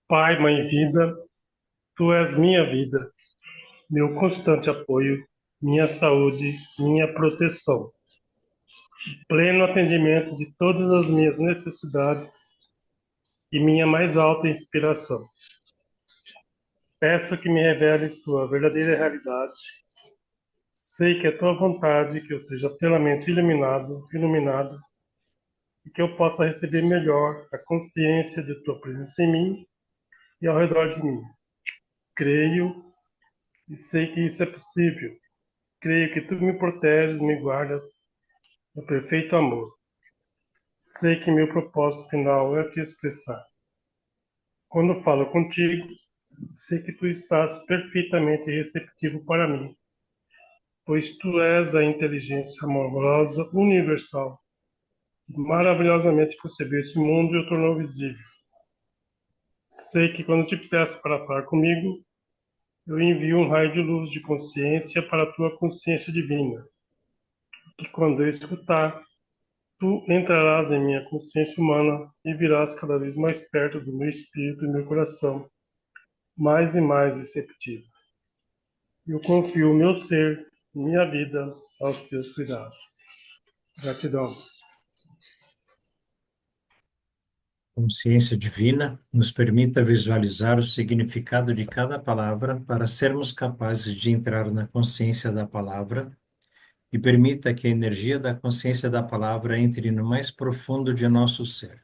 Pai, Mãe Vida, Tu és minha vida, meu constante apoio, minha saúde, minha proteção, pleno atendimento de todas as minhas necessidades e minha mais alta inspiração. Peço que me reveles Tua verdadeira realidade. Sei que é Tua vontade que eu seja plenamente iluminado, e que eu possa receber melhor a consciência de Tua presença em mim e ao redor de mim. Creio e sei que isso é possível. Creio que Tu me proteges, me guardas no perfeito amor. Sei que meu propósito final é te expressar. Quando falo contigo, sei que tu estás perfeitamente receptivo para mim, pois tu és a inteligência amorosa universal, que maravilhosamente concebeu esse mundo e o tornou visível. Sei que quando te peço para falar comigo, eu envio um raio de luz de consciência para a tua consciência divina, que quando eu escutar, tu entrarás em minha consciência humana e virás cada vez mais perto do meu espírito e meu coração, mais e mais receptivo. Eu confio o meu ser, minha vida, aos teus cuidados. Gratidão. Consciência divina nos permita visualizar o significado de cada palavra para sermos capazes de entrar na consciência da palavra e permita que a energia da consciência da palavra entre no mais profundo de nosso ser.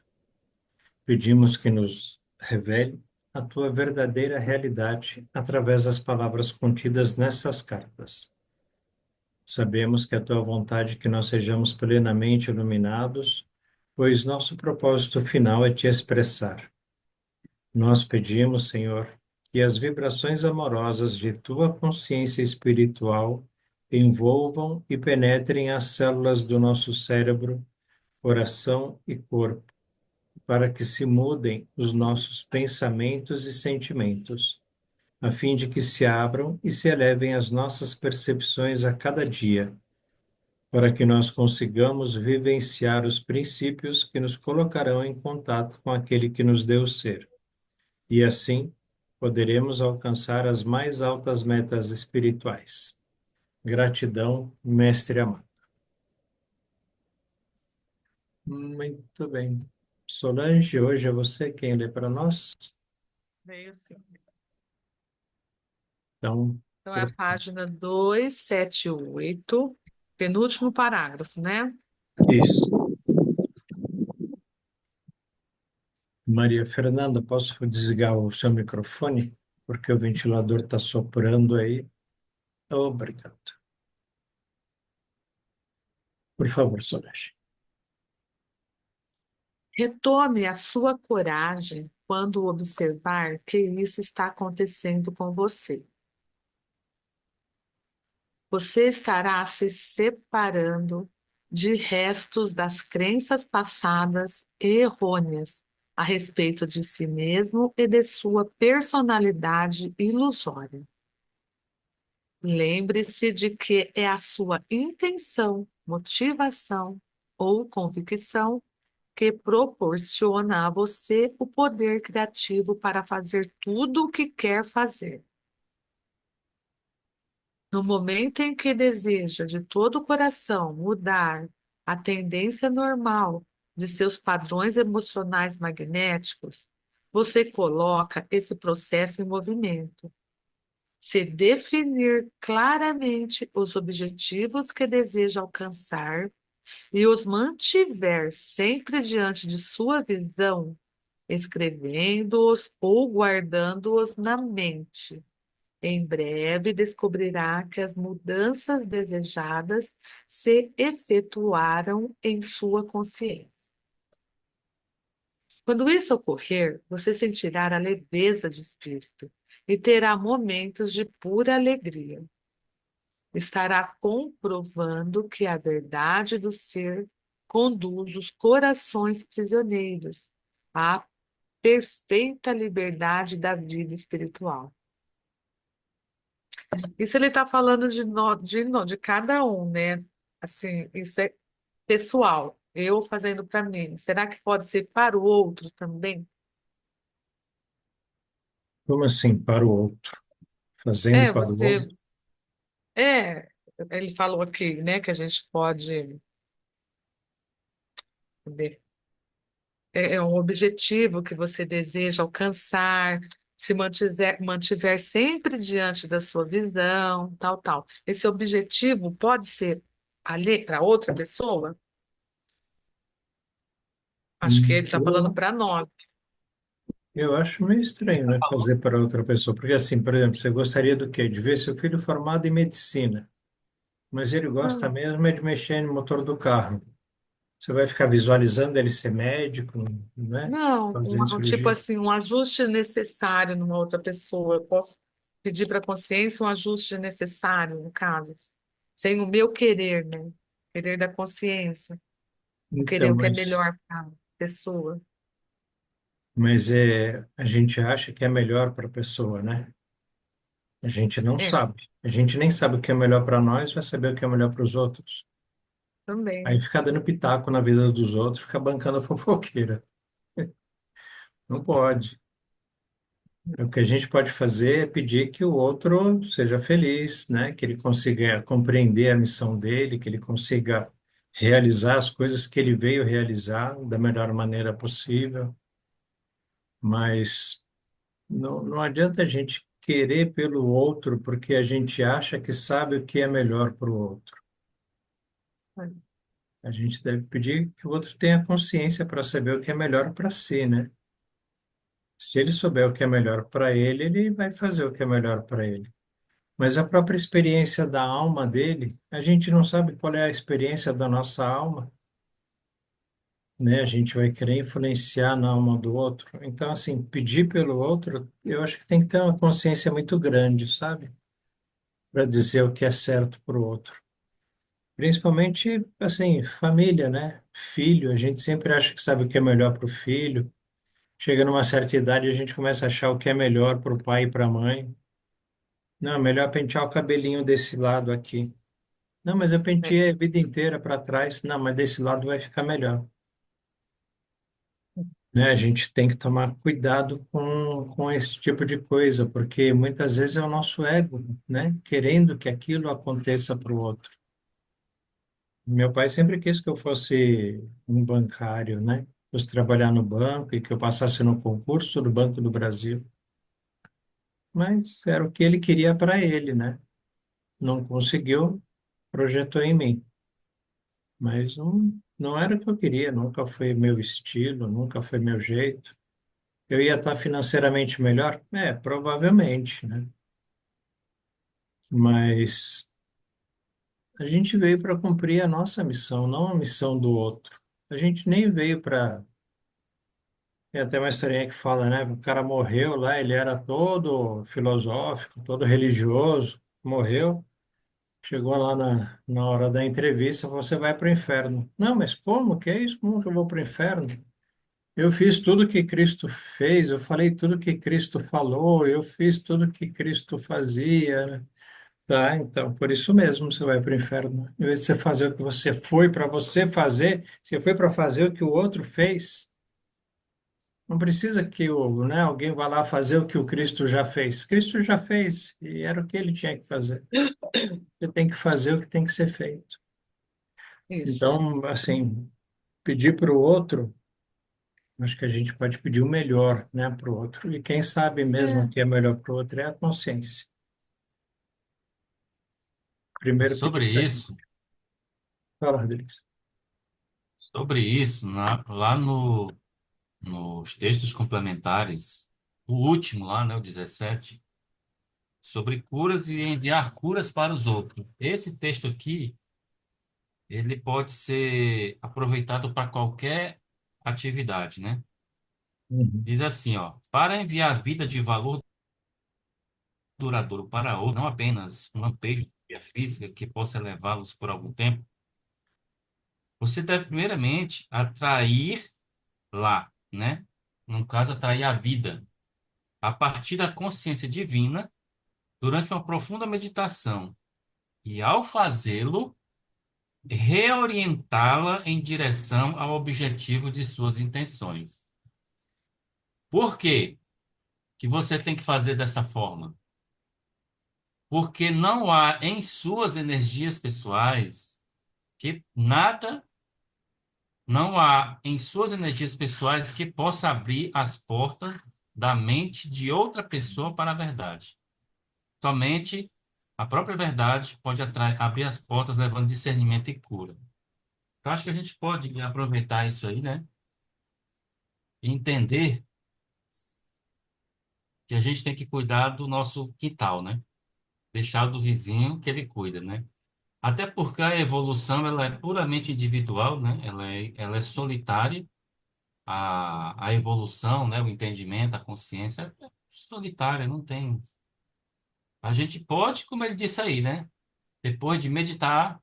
Pedimos que nos revele a tua verdadeira realidade através das palavras contidas nessas cartas. Sabemos que é a tua vontade que nós sejamos plenamente iluminados, pois nosso propósito final é te expressar. Nós pedimos, Senhor, que as vibrações amorosas de tua consciência espiritual envolvam e penetrem as células do nosso cérebro, coração e corpo, para que se mudem os nossos pensamentos e sentimentos, a fim de que se abram e se elevem as nossas percepções a cada dia, para que nós consigamos vivenciar os princípios que nos colocarão em contato com aquele que nos deu o ser. E assim, poderemos alcançar as mais altas metas espirituais. Gratidão, Mestre amado. Muito bem. Solange, hoje é você quem lê para nós? Veio sim. Então, Então, é a página 278, penúltimo parágrafo, né? isso. Maria Fernanda, posso desligar o seu microfone? Porque o ventilador está soprando aí. Obrigado. Por favor, Solange. Retome a sua coragem quando observar que isso está acontecendo com você. Você estará se separando de restos das crenças passadas e errôneas a respeito de si mesmo e de sua personalidade ilusória. Lembre-se de que é a sua intenção, motivação ou convicção que proporciona a você o poder criativo para fazer tudo o que quer fazer. No momento em que deseja de todo o coração mudar a tendência normal de seus padrões emocionais magnéticos, você coloca esse processo em movimento. Se definir claramente os objetivos que deseja alcançar e os mantiver sempre diante de sua visão, escrevendo-os ou guardando-os na mente. Em breve descobrirá que as mudanças desejadas se efetuaram em sua consciência. Quando isso ocorrer, você sentirá a leveza de espírito e terá momentos de pura alegria. Estará comprovando que a verdade do ser conduz os corações prisioneiros à perfeita liberdade da vida espiritual. Isso ele está falando de cada um, né? Assim, isso é pessoal, eu fazendo para mim. Será que pode ser para o outro também? Como assim, para o outro? Fazendo É, para o outro? você. É, ele falou aqui, né, que a gente pode. Ver. É um objetivo que você deseja alcançar, se mantiver sempre diante da sua visão, tal, tal. Esse objetivo pode ser ali para outra pessoa? Acho que ele está falando Eu, para nós. eu acho meio estranho, né, fazer para outra pessoa. Porque assim, por exemplo, você gostaria do quê? De ver seu filho formado em medicina, mas ele gosta Não, mesmo é de mexer no motor do carro. Você vai ficar visualizando ele ser médico, né? não, Fazendo tipo cirurgia. assim, um ajuste necessário numa outra pessoa. Eu posso pedir para a consciência um ajuste necessário, no caso, sem o meu querer, né? Querer da consciência, o querer Então, o que é melhor para a pessoa. mas a gente acha que é melhor para a pessoa, né? A gente não É, sabe. A gente nem sabe o que é melhor para nós, vai saber o que é melhor para os outros. Aí também. fica dando pitaco na vida dos outros, fica bancando a fofoqueira. Não pode. O que a gente pode fazer é pedir que o outro seja feliz, né? Que ele consiga compreender a missão dele, que ele consiga realizar as coisas que ele veio realizar da melhor maneira possível. Mas não adianta a gente querer pelo outro porque a gente acha que sabe o que é melhor para o outro. A gente deve pedir que o outro tenha consciência para saber o que é melhor para si, né? Se ele souber o que é melhor para ele, ele vai fazer o que é melhor para ele. Mas a própria experiência da alma dele, a gente não sabe qual é a experiência da nossa alma, né? A gente vai querer influenciar na alma do outro. Então, assim, pedir pelo outro, eu acho que tem que ter uma consciência muito grande, sabe? Para dizer o que é certo para o outro. Principalmente, assim, família, né? Filho, a gente sempre acha que sabe o que é melhor para o filho. Chega numa certa idade, a gente começa a achar o que é melhor para o pai e para a mãe. Não, é melhor pentear o cabelinho desse lado aqui. Não, mas eu É, penteei a vida inteira para trás. Não, mas desse lado vai ficar melhor. Né? A gente tem que tomar cuidado com esse tipo de coisa, porque muitas vezes é o nosso ego, né? Querendo que aquilo aconteça para o outro. Meu pai sempre quis que eu fosse um bancário, né? Fosse trabalhar no banco e que eu passasse no concurso do Banco do Brasil. Mas era o que ele queria para ele, né? Não conseguiu, projetou em mim. Mas não era o que eu queria, nunca foi meu estilo, nunca foi meu jeito. Eu ia estar financeiramente melhor? É, provavelmente, né? Mas a gente veio para cumprir a nossa missão, não a missão do outro. A gente nem veio para. Tem até uma historinha que fala, né? O cara morreu lá, ele era todo filosófico, todo religioso, morreu. Chegou lá na hora da entrevista, você vai para o inferno. Não, mas como que é isso? Como que eu vou para o inferno? Eu fiz tudo que Cristo fez, eu falei tudo que Cristo falou, eu fiz tudo que Cristo fazia, né? Tá, então, por isso mesmo você vai para o inferno. Em vez de você fazer o que você foi para você fazer, você foi para fazer o que o outro fez. Não precisa que né, alguém vá lá fazer o que o Cristo já fez. Cristo já fez e era o que ele tinha que fazer. Você tem que fazer o que tem que ser feito. isso. Então, assim, pedir para o outro. Acho que a gente pode pedir o melhor, né, para o outro. E quem sabe mesmo o É, que é melhor para o outro é a consciência. Primeiro pedir Sobre para a gente. isso, Fala, Rodrigues. lá no, nos textos complementares, o último lá, né, o 17, sobre curas e enviar curas para os outros. Esse texto aqui, ele pode ser aproveitado para qualquer atividade, né? Uhum, Diz assim, ó, para enviar vida de valor duradouro para outro, não apenas um lampejo de vida física que possa levá-los por algum tempo, você deve primeiramente atrair lá, né? No caso, atrair a vida a partir da consciência divina durante uma profunda meditação e, ao fazê-lo, reorientá-la em direção ao objetivo de suas intenções. Por quê? que você tem que fazer dessa forma? Porque não há em suas energias pessoais que nada, não há em suas energias pessoais que possa abrir as portas da mente de outra pessoa para a verdade. Somente a própria verdade pode abrir as portas levando discernimento e cura. Então, acho que a gente pode aproveitar isso aí, né? E entender que a gente tem que cuidar do nosso quintal, né? Deixar do vizinho que ele cuida, né? Até porque a evolução ela é puramente individual, né? Ela é solitária. A evolução, né? O entendimento, a consciência é solitária, não tem. A gente pode, como ele disse aí, né? Depois de meditar,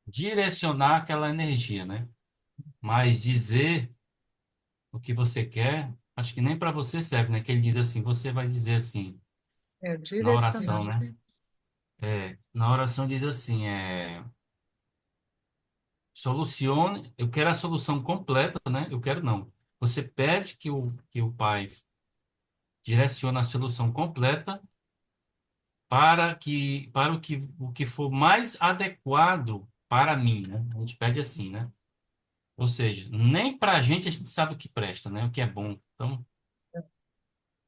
direcionar aquela energia, né? Mas dizer o que você quer, acho que nem para você serve, né? Que ele diz assim, você vai dizer assim, É na direcionar. oração, né? Na oração diz assim, solucione, eu quero a solução completa, né? Eu quero não. Você pede que o pai direcione a solução completa para o que for mais adequado para mim, né? A gente pede assim, né? Ou seja, nem para a gente sabe o que presta, né? O que é bom. Então,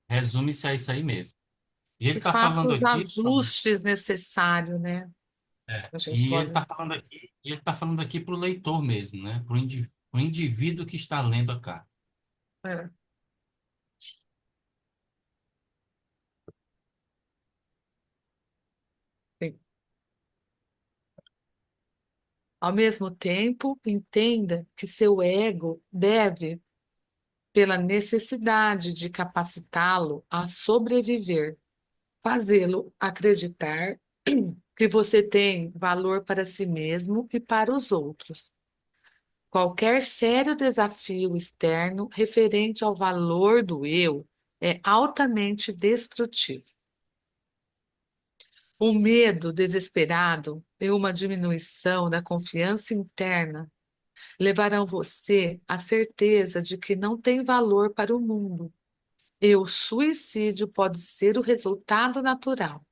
resume-se a isso aí mesmo. E ele E está faça falando os aqui, ajustes necessários, né? A gente e ele pode. está falando aqui, para o leitor mesmo, né? Para o indivíduo que está lendo a carta. É, sim. Ao mesmo tempo, entenda que seu ego deve, pela necessidade de capacitá-lo a sobreviver, fazê-lo acreditar que você tem valor para si mesmo e para os outros. Qualquer sério desafio externo referente ao valor do eu é altamente destrutivo. O medo desesperado e uma diminuição da confiança interna levarão você à certeza de que não tem valor para o mundo e o suicídio pode ser o resultado natural.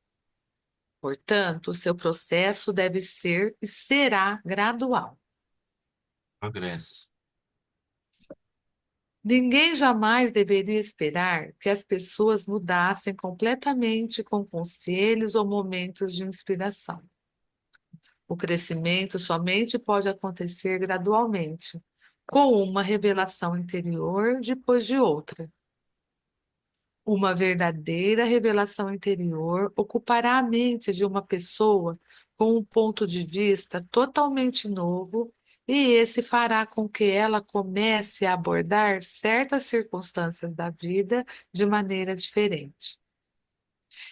Portanto, o seu processo deve ser e será gradual. Progresso. Ninguém jamais deveria esperar que as pessoas mudassem completamente com conselhos ou momentos de inspiração. O crescimento somente pode acontecer gradualmente, com uma revelação interior depois de outra. Uma verdadeira revelação interior ocupará a mente de uma pessoa com um ponto de vista totalmente novo, e esse fará com que ela comece a abordar certas circunstâncias da vida de maneira diferente.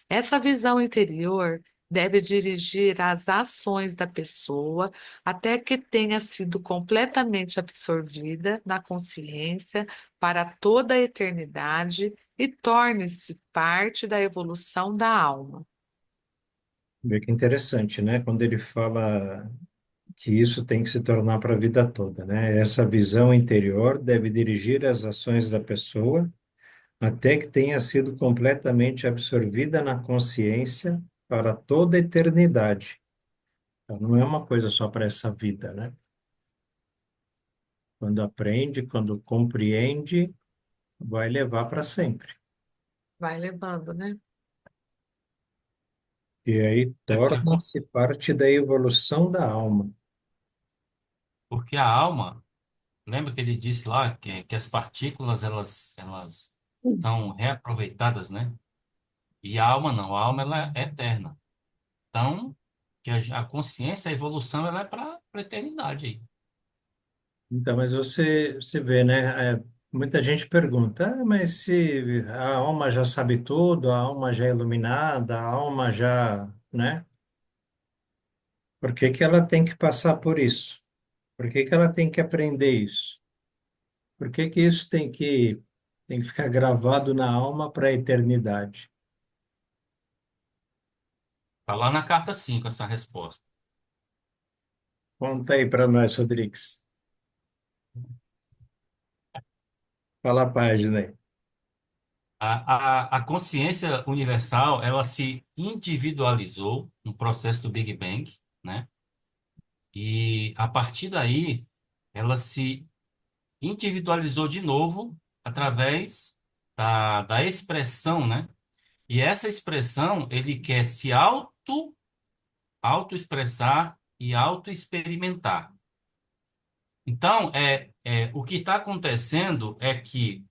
Essa visão interior deve dirigir as ações da pessoa até que tenha sido completamente absorvida na consciência para toda a eternidade e torne-se parte da evolução da alma. Vê que interessante, né? Quando ele fala que isso tem que se tornar para a vida toda, né? Essa visão interior deve dirigir as ações da pessoa até que tenha sido completamente absorvida na consciência para toda a eternidade. Então, não é uma coisa só para essa vida, né? Quando aprende, quando compreende, vai levar para sempre. Vai levando, né? E aí É porque, torna-se parte da evolução da alma. porque a alma, lembra que ele disse lá que as partículas elas estão reaproveitadas, né? E a alma não, a alma ela é eterna. Então, que a consciência, a evolução, ela é para a eternidade aí. Então, mas você vê, né? Muita gente pergunta, mas se a alma já sabe tudo, a alma já é iluminada, a alma já, né? Por que que ela tem que passar por isso? Por que que ela tem que aprender isso? Por que que isso tem que ficar gravado na alma para a eternidade? Está lá na carta 5 essa resposta. Conta aí para nós, Rodrigues. Fala a página aí. A consciência universal, ela se individualizou no processo do Big Bang, né? E a partir daí, ela se individualizou de novo através da expressão, né? E essa expressão, ele quer se auto-expressar e auto-experimentar. Então, o que está acontecendo é que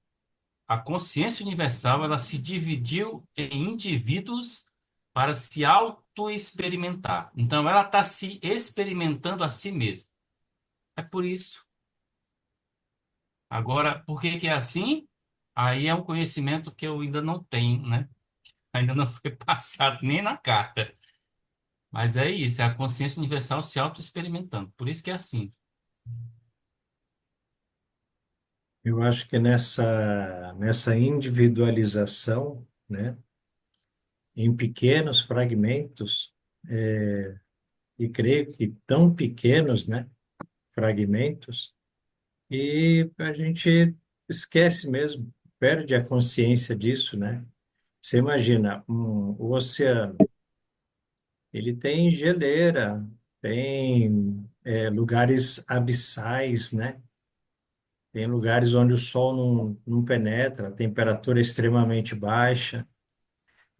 a consciência universal ela se dividiu em indivíduos para se auto-experimentar. Então, ela está se experimentando a si mesma. É por isso. Agora, por que que é assim? Aí é um conhecimento que eu ainda não tenho, né? Ainda não foi passado nem na carta. Mas é isso, é a consciência universal se auto-experimentando. Por isso que é assim. Eu acho que nessa individualização, né, em pequenos fragmentos, e creio que tão pequenos, né, fragmentos, e a gente esquece mesmo, perde a consciência disso, né? Você imagina, o oceano, ele tem geleira, tem lugares abissais, né? Tem lugares onde o sol não penetra, a temperatura é extremamente baixa.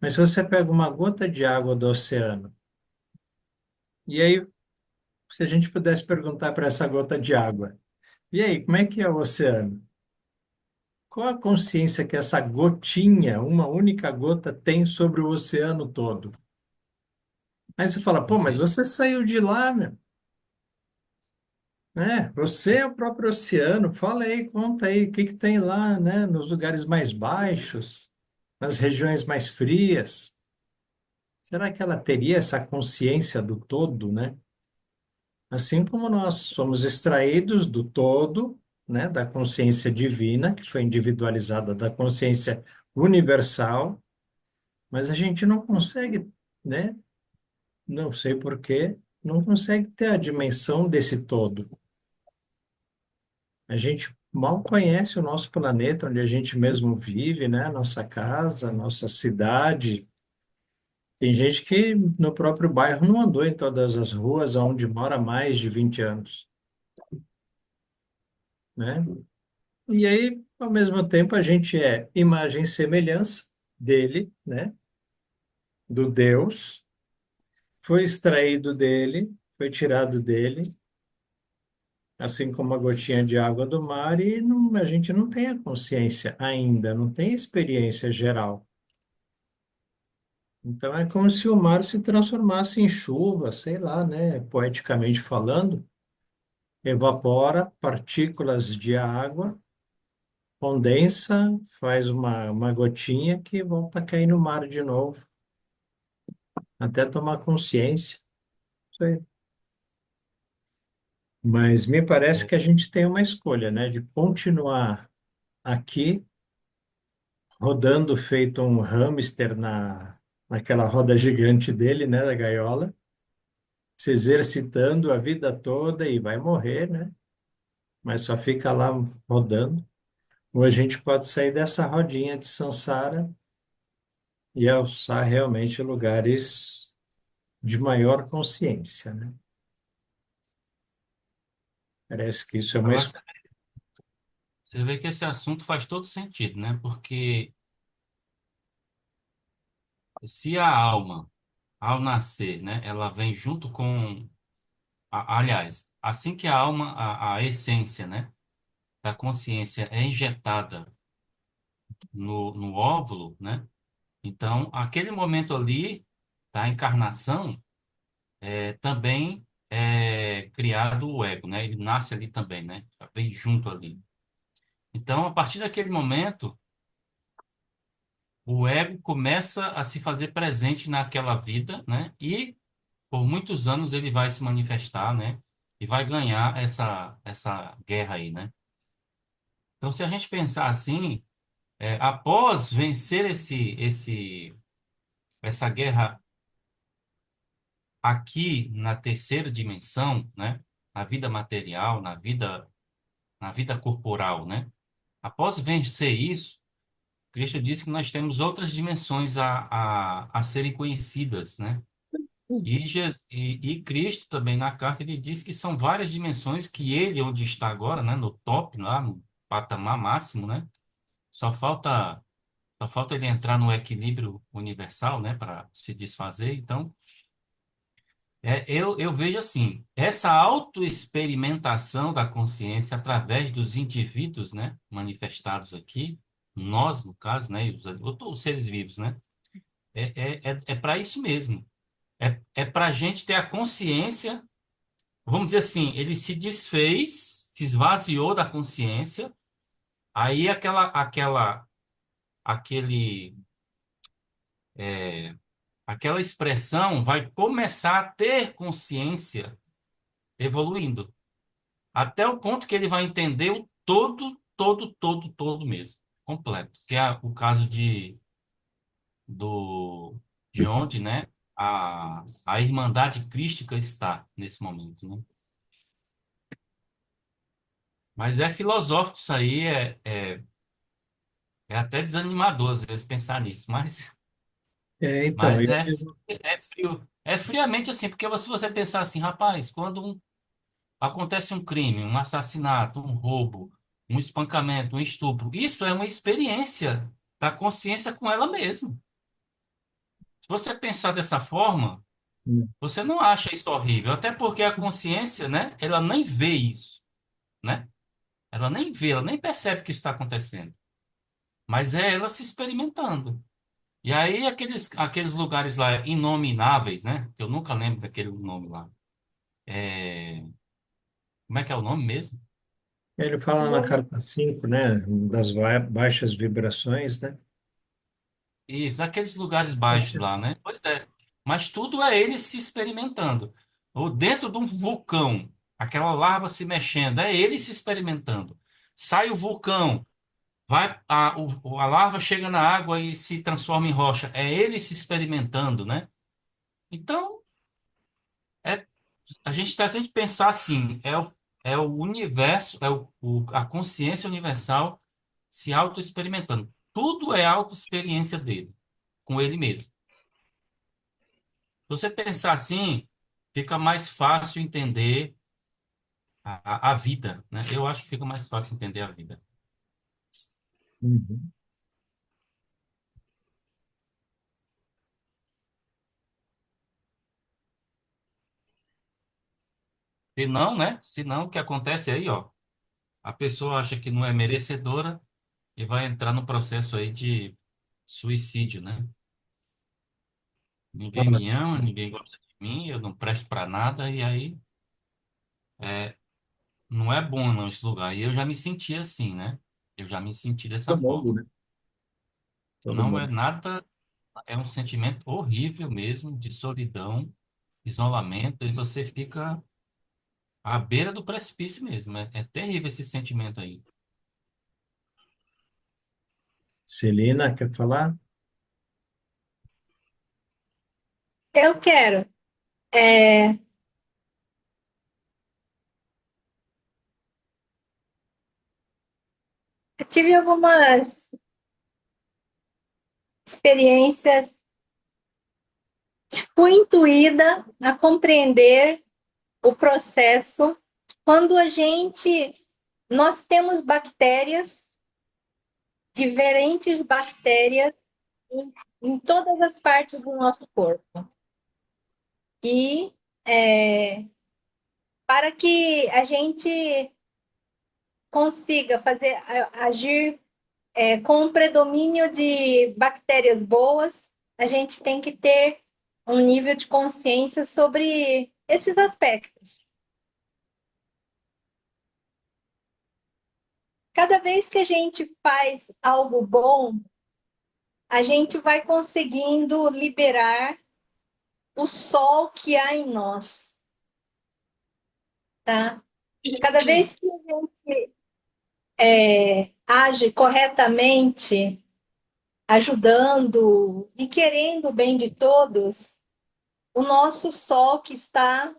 Mas se você pega uma gota de água do oceano, e aí, se a gente pudesse perguntar para essa gota de água, e aí, como é que é o oceano? Qual a consciência que essa gotinha, uma única gota, tem sobre o oceano todo? Aí você fala, pô, mas você saiu de lá, meu, né? Você é o próprio oceano. Fala aí, conta aí, o que que tem lá, né? Nos lugares mais baixos, nas regiões mais frias. Será que ela teria essa consciência do todo, né? Assim como nós somos extraídos do todo, né, da consciência divina, que foi individualizada da consciência universal, mas a gente não consegue, né, não sei por quê, não consegue ter a dimensão desse todo. A gente mal conhece o nosso planeta, onde a gente mesmo vive, né, nossa casa, nossa cidade. Tem gente que no próprio bairro não andou em todas as ruas onde mora há mais de 20 anos, né? E aí, ao mesmo tempo, a gente é imagem e semelhança dele, né? Do Deus, foi extraído dele, foi tirado dele, assim como a gotinha de água do mar, e a gente não tem a consciência ainda, não tem experiência geral. Então é como se o mar se transformasse em chuva, sei lá, né? Poeticamente falando, evapora partículas de água, condensa, faz uma gotinha que volta a cair no mar de novo, até tomar consciência. Isso aí. Mas me parece É, que a gente tem uma escolha, né? De continuar aqui, rodando feito um hamster naquela roda gigante dele, né? Da gaiola, se exercitando a vida toda e vai morrer, né? Mas só fica lá rodando. Ou a gente pode sair dessa rodinha de samsara e alçar realmente lugares de maior consciência, né? Parece que isso é uma agora escolha. você vê que esse assunto faz todo sentido, né? Porque se a alma, ao nascer, né, ela vem junto com, aliás, assim que a alma, a essência, né, da consciência é injetada no óvulo, né? Então, aquele momento ali da encarnação também é criado o ego, né? Ele nasce ali também, né? Vem junto ali. Então, a partir daquele momento, o ego começa a se fazer presente naquela vida, né? E por muitos anos ele vai se manifestar, né? E vai ganhar essa guerra aí, né? Então, se a gente pensar assim, após vencer essa guerra aqui na terceira dimensão, né? Na vida material, na vida corporal, né? Após vencer isso, Cristo disse que nós temos outras dimensões a serem conhecidas, né? E Cristo também na carta ele diz que são várias dimensões que ele, onde está agora, né, no top, lá no patamar máximo, né? Só falta, só falta ele entrar no equilíbrio universal, né, para se desfazer. Então, eu vejo assim, essa autoexperimentação da consciência através dos indivíduos, né, manifestados aqui, nós, no caso, né, e os seres vivos, né, é para isso mesmo. É para a gente ter a consciência, vamos dizer assim, ele se desfez, se esvaziou da consciência, aí aquele, aquela expressão vai começar a ter consciência evoluindo, até o ponto que ele vai entender o todo, todo, todo, todo mesmo, completo, que é o caso do, de onde, né, a Irmandade Crística está nesse momento, né? Mas é filosófico isso aí, é até desanimador às vezes pensar nisso, Então, mas eu é frio, é friamente assim, porque se você pensar assim, rapaz, quando acontece um crime, um assassinato, um roubo, um espancamento, um estupro, isso é uma experiência da consciência com ela mesma. Se você pensar dessa forma, você não acha isso horrível, até porque a consciência, né, ela nem vê isso, né? Ela nem vê, ela nem percebe que isso está acontecendo, mas é ela se experimentando. E aí aqueles lugares lá inomináveis, né? Que eu nunca lembro daquele nome lá. É, como é que é o nome mesmo? Ele fala na carta 5, né, das baixas vibrações, né? Isso, aqueles lugares baixos lá, né? Pois é. Mas tudo é ele se experimentando. Ou dentro de um vulcão, aquela larva se mexendo, é ele se experimentando. Sai o vulcão, a larva chega na água e se transforma em rocha, é ele se experimentando, né? Então, é se a gente pensar assim, é o universo, a consciência universal se auto-experimentando. Tudo é auto-experiência dele, com ele mesmo. Se você pensar assim, fica mais fácil entender a vida, né? Eu acho que fica mais fácil entender a vida. Uhum. Se não, né? Se não, o que acontece aí, ó, a pessoa acha que não é merecedora e vai entrar no processo aí de suicídio, né? Ninguém me Nossa, ama, ninguém gosta de mim, eu não presto para nada, e aí é, não é bom não esse lugar. E eu já me senti assim, né? Eu já me senti dessa todo mundo, forma. né? Todo Não é mundo. nada, é um sentimento horrível mesmo, de solidão, isolamento, e você fica à beira do precipício mesmo. É terrível esse sentimento aí. Celina, quer falar? Eu quero. É, eu tive algumas experiências, fui intuída a compreender o processo quando nós temos bactérias, diferentes bactérias em todas as partes do nosso corpo. E para que a gente consiga agir com um predomínio de bactérias boas, a gente tem que ter um nível de consciência sobre esses aspectos. Cada vez que a gente faz algo bom, a gente vai conseguindo liberar o sol que há em nós, tá? Cada vez que a gente age corretamente, ajudando e querendo o bem de todos, o nosso sol que está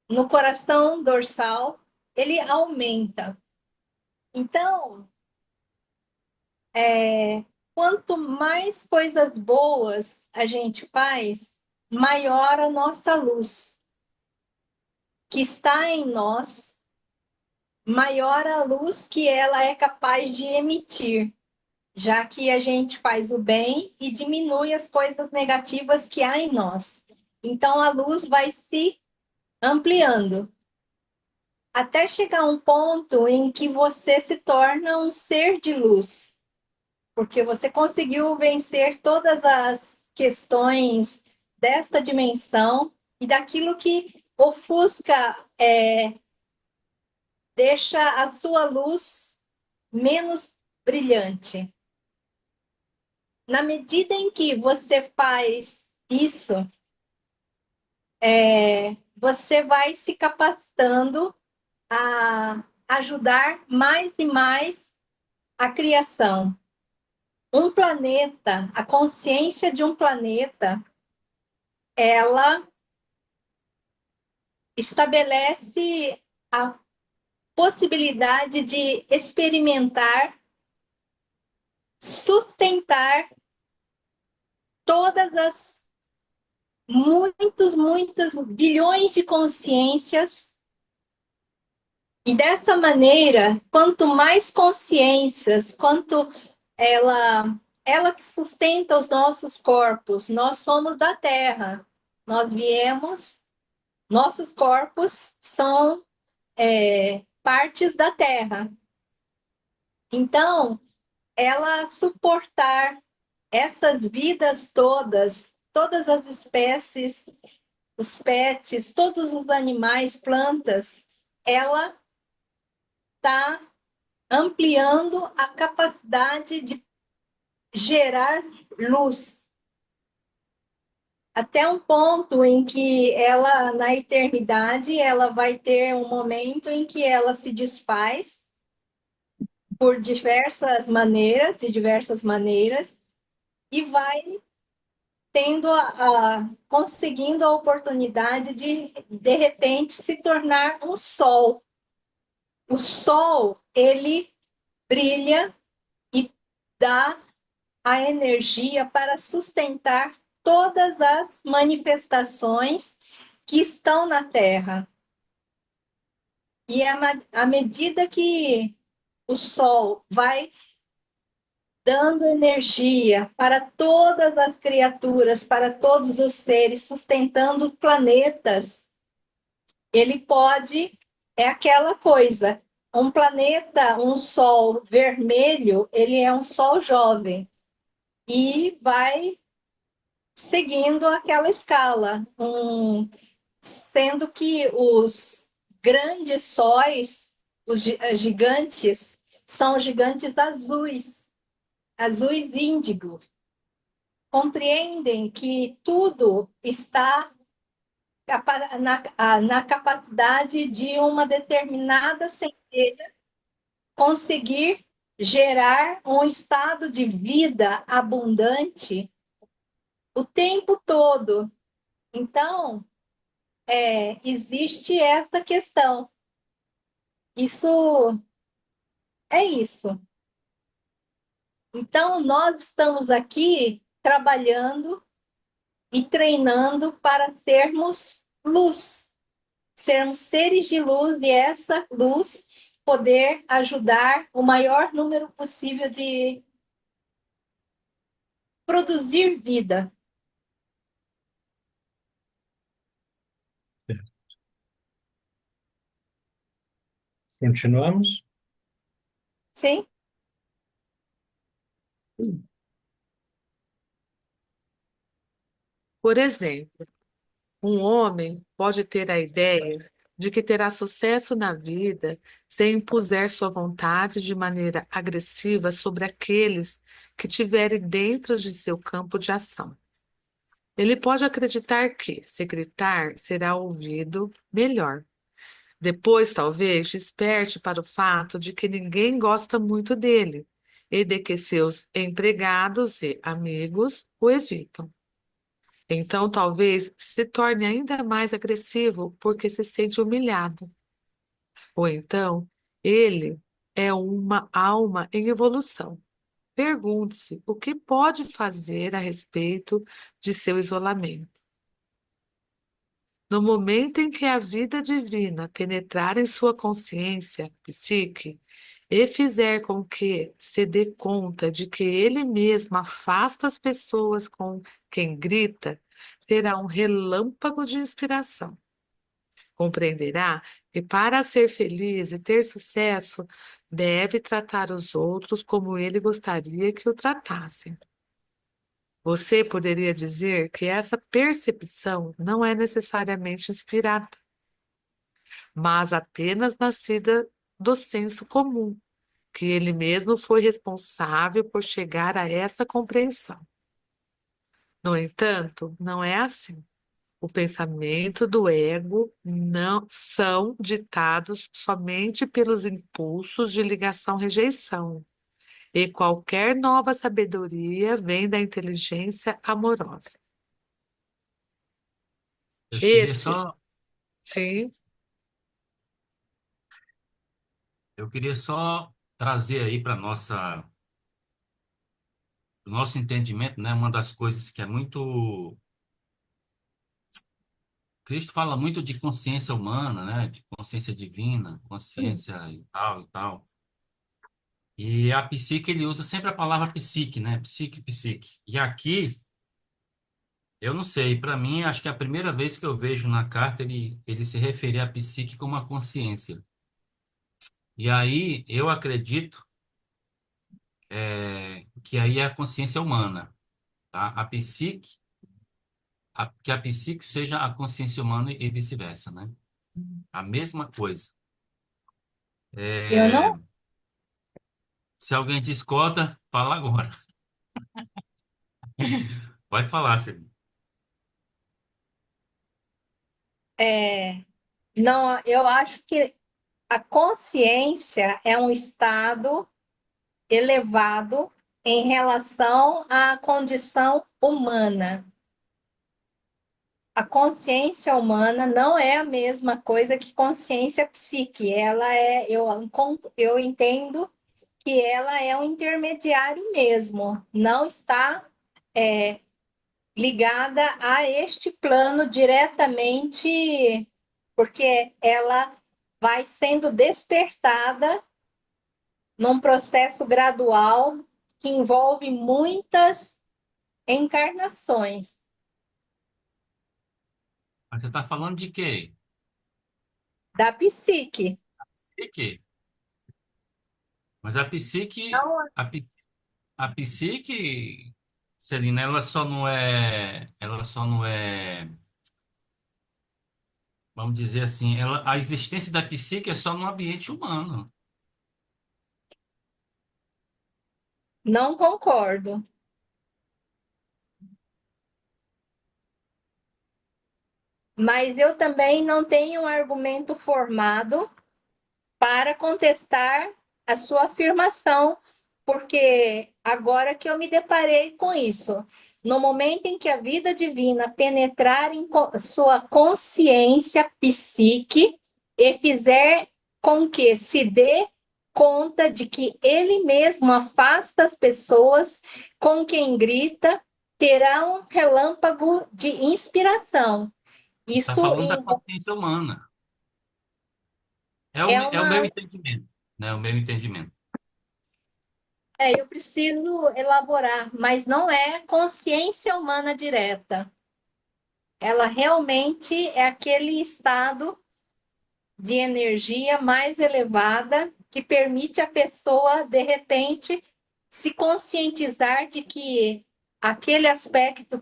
no coração dorsal, ele aumenta. Então, quanto mais coisas boas a gente faz, maior a nossa luz que está em nós, maior a luz que ela é capaz de emitir, já que a gente faz o bem e diminui as coisas negativas que há em nós. Então a luz vai se ampliando, até chegar a um ponto em que você se torna um ser de luz, porque você conseguiu vencer todas as questões desta dimensão e daquilo que ofusca, deixa a sua luz menos brilhante. Na medida em que você faz isso, você vai se capacitando a ajudar mais e mais a criação. Um planeta, a consciência de um planeta, ela estabelece a possibilidade de experimentar, sustentar todas as muitas bilhões de consciências. E dessa maneira, quanto mais consciências, quanto ela que sustenta os nossos corpos, nós somos da Terra, nós viemos, nossos corpos são partes da Terra. Então, ela suportar essas vidas todas as espécies, os pets, todos os animais, plantas, ela está ampliando a capacidade de gerar luz. Até um ponto em que ela, na eternidade, ela vai ter um momento em que ela se desfaz por diversas maneiras, e vai tendo conseguindo a oportunidade de repente, se tornar um sol. O sol, ele brilha e dá a energia para sustentar todas as manifestações que estão na Terra. E à medida que o sol vai dando energia para todas as criaturas, para todos os seres, sustentando planetas, ele pode, é aquela coisa, um planeta, um sol vermelho, ele é um sol jovem, e vai seguindo aquela escala, sendo que os grandes sóis, os gigantes, são gigantes azuis índigo, compreendem que tudo está na capacidade de uma determinada centelha conseguir gerar um estado de vida abundante o tempo todo. Então, existe essa questão. Isso é isso. Então, nós estamos aqui trabalhando e treinando para sermos luz, sermos seres de luz, e essa luz poder ajudar o maior número possível de produzir vida. Continuamos? Sim? Por exemplo, um homem pode ter a ideia de que terá sucesso na vida se impuser sua vontade de maneira agressiva sobre aqueles que tiverem dentro de seu campo de ação. Ele pode acreditar que, se gritar, será ouvido melhor. Depois, talvez, desperte para o fato de que ninguém gosta muito dele e de que seus empregados e amigos o evitam. Então, talvez se torne ainda mais agressivo porque se sente humilhado. Ou então, ele é uma alma em evolução pergunte-se o que pode fazer a respeito de seu isolamento. No momento em que a vida divina penetrar em sua consciência, psique, e fizer com que se dê conta de que ele mesmo afasta as pessoas com quem grita, terá um relâmpago de inspiração. Compreenderá que para ser feliz e ter sucesso, deve tratar os outros como ele gostaria que o tratassem. Você poderia dizer que essa percepção não é necessariamente inspirada, mas apenas nascida do senso comum, que ele mesmo foi responsável por chegar a essa compreensão. No entanto, não é assim. O pensamento do ego não são ditados somente pelos impulsos de ligação-rejeição, e qualquer nova sabedoria vem da inteligência amorosa. Eu queria Esse, só, sim, eu queria só trazer aí para o nosso entendimento, né? Uma das coisas que é muito. Cristo fala muito de consciência humana, né? De consciência divina, consciência e tal e tal. E a psique, ele usa sempre a palavra psique, né? Psique, psique. E aqui, eu não sei, para mim, acho que é a primeira vez que eu vejo na carta ele se referir à psique como a consciência. E aí, eu acredito que aí é a consciência humana, tá? Que a psique seja a consciência humana e vice-versa, né? A mesma coisa. Eu É, não, se alguém discorda, fala agora. Pode falar, Cid. é, não, eu acho que a consciência é um estado elevado em relação à condição humana. A consciência humana não é a mesma coisa que consciência psíquica. Eu entendo que ela é um intermediário mesmo, não está ligada a este plano diretamente, porque ela vai sendo despertada num processo gradual que envolve muitas encarnações. Mas você está falando de quê? Da psique. Psique? Mas Não, a psique, Celina, ela só não é, vamos dizer assim, a existência da psique é só no ambiente humano. não concordo. Mas eu também não tenho um argumento formado para contestar a sua afirmação, porque agora que eu me deparei com isso, no momento em que a vida divina penetrar em sua consciência psique e fizer com que se dê conta de que ele mesmo afasta as pessoas com quem grita, terá um relâmpago de inspiração. Está Isso falando da consciência humana. é É o meu uma. entendimento, né? O meu entendimento. Eu preciso elaborar, mas não é consciência humana direta. Ela realmente é aquele estado de energia mais elevada que permite a pessoa, de repente, se conscientizar de que aquele aspecto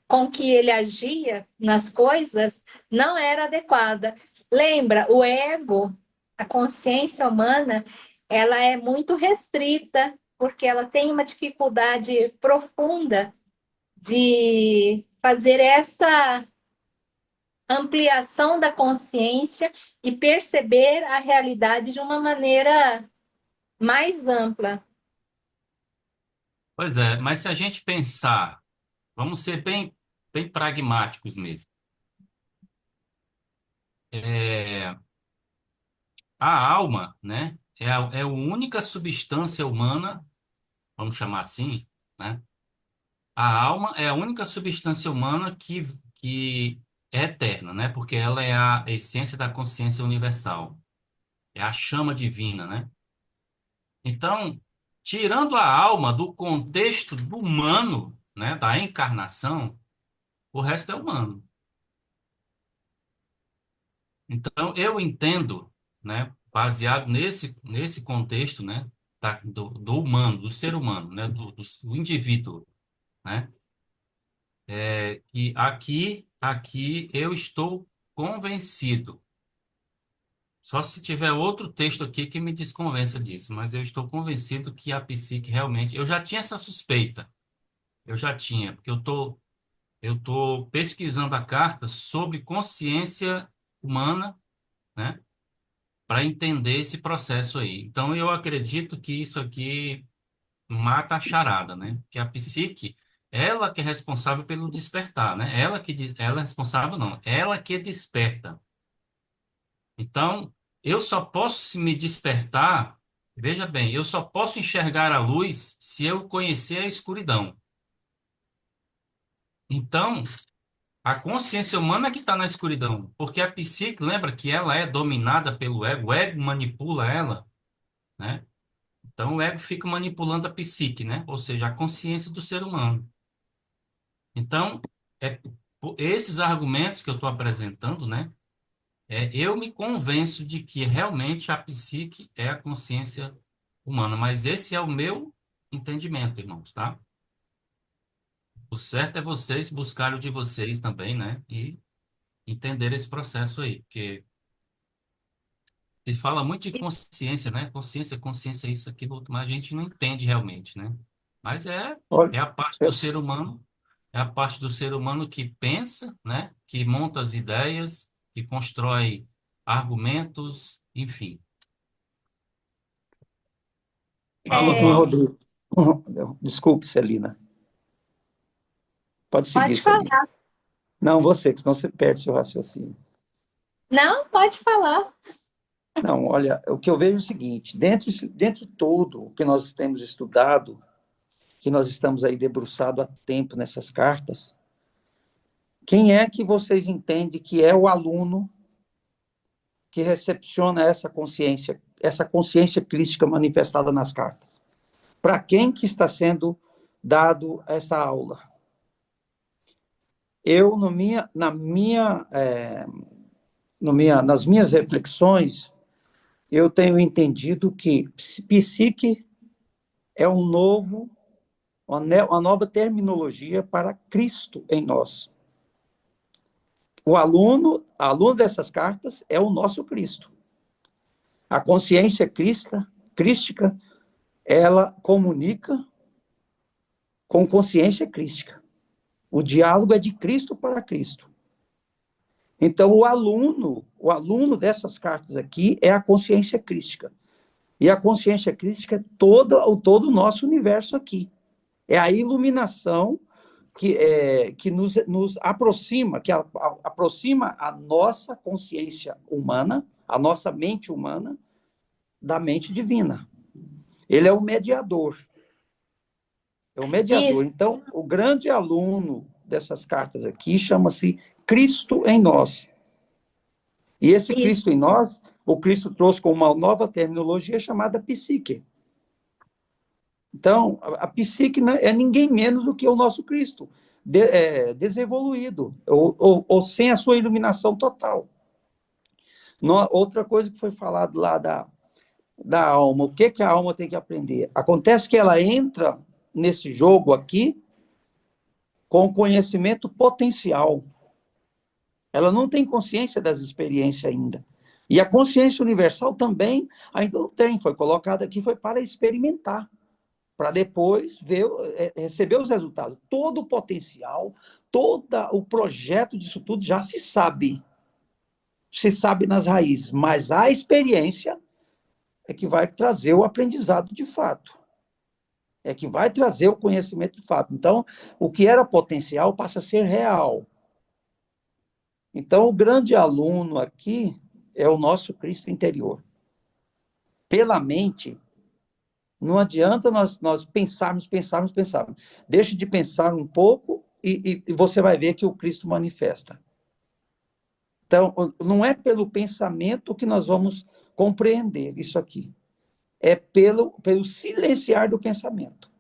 com que ele agia nas coisas não era adequada. Lembra, o ego, a consciência humana, ela é muito restrita, porque ela tem uma dificuldade profunda de fazer essa ampliação da consciência e perceber a realidade de uma maneira mais ampla. Pois é, mas se a gente pensar, vamos ser bem pragmáticos mesmo. É, a alma, né, é a única substância humana vamos chamar assim, né? A alma é a única substância humana que é eterna, né? Porque ela é a essência da consciência universal, é a chama divina, né? Então, tirando a alma do contexto do humano, né, da encarnação, o resto é humano. Então, eu entendo, né, baseado nesse contexto, né, do humano, do ser humano, né, do indivíduo, né, que aqui eu estou convencido. Só se tiver outro texto aqui que me desconvença disso, mas eu estou convencido que a psique realmente. Eu já tinha essa suspeita, eu já tinha, porque eu tô pesquisando a carta sobre consciência humana, né, para entender esse processo aí. Então, eu acredito que isso aqui mata a charada, né? Que a psique, ela que é responsável pelo despertar, né? Ela é responsável, não, ela que desperta. Então, eu só posso se me despertar, veja bem, eu só posso enxergar a luz se eu conhecer a escuridão. Então, a consciência humana é que está na escuridão, porque a psique, lembra que ela é dominada pelo ego, o ego manipula ela, né? Então, o ego fica manipulando a psique, né? Ou seja, a consciência do ser humano. Então, esses argumentos que eu estou apresentando, né? Eu me convenço de que realmente a psique é a consciência humana, mas esse é o meu entendimento, irmãos, tá? O certo é vocês buscarem o de vocês também, né? E entender esse processo aí, porque se fala muito de consciência, né? Consciência, consciência, isso, aquilo, outro, mas a gente não entende realmente, né? Mas Olha, é a parte eu, do ser humano, é a parte do ser humano que pensa, né? Que monta as ideias, que constrói argumentos, enfim. fala Vamos assim, lá. É, Rodrigo. Desculpe, Celina. Pode seguir, pode Celina. falar. Não, você, que senão você perde seu raciocínio. Não, pode falar. Não, olha, o que eu vejo é o seguinte: dentro de tudo o que nós temos estudado, que nós estamos aí debruçado há tempo nessas cartas, quem é que vocês entendem que é o aluno que recepciona essa consciência crística manifestada nas cartas? Para quem que está sendo dado essa aula? Eu, nas minhas reflexões, eu tenho entendido que psique é uma nova terminologia para Cristo em nós. A aluno dessas cartas é o nosso Cristo. A consciência crística, ela comunica com consciência crística. O diálogo é de Cristo para Cristo. Então, o aluno dessas cartas aqui é a consciência crística. E a consciência crística é todo o nosso universo aqui. É a iluminação que nos aproxima, aproxima a nossa consciência humana, a nossa mente humana, da mente divina. Ele é o mediador. É o mediador. Isso, Então, o grande aluno dessas cartas aqui chama-se Cristo em nós. E esse isso. Cristo em nós, o Cristo trouxe com uma nova terminologia chamada psique. Então, a psique é ninguém menos do que o nosso Cristo, desevoluído, ou sem a sua iluminação total. Outra coisa que foi falado lá da alma, o que a alma tem que aprender? Acontece que ela entra nesse jogo aqui com conhecimento potencial. Ela não tem consciência das experiências ainda. E a consciência universal também ainda não tem, foi colocada aqui, foi para experimentar, para depois receber os resultados. Todo o potencial, todo o projeto disso tudo já se sabe nas raízes, mas a experiência é que vai trazer o aprendizado de fato, é que vai trazer o conhecimento de fato. Então, o que era potencial passa a ser real. Então, o grande aluno aqui é o nosso Cristo interior. Pela mente, Não adianta nós pensarmos. Deixe de pensar um pouco e você vai ver que o Cristo manifesta. Então, não é pelo pensamento que nós vamos compreender isso aqui. É pelo silenciar do pensamento.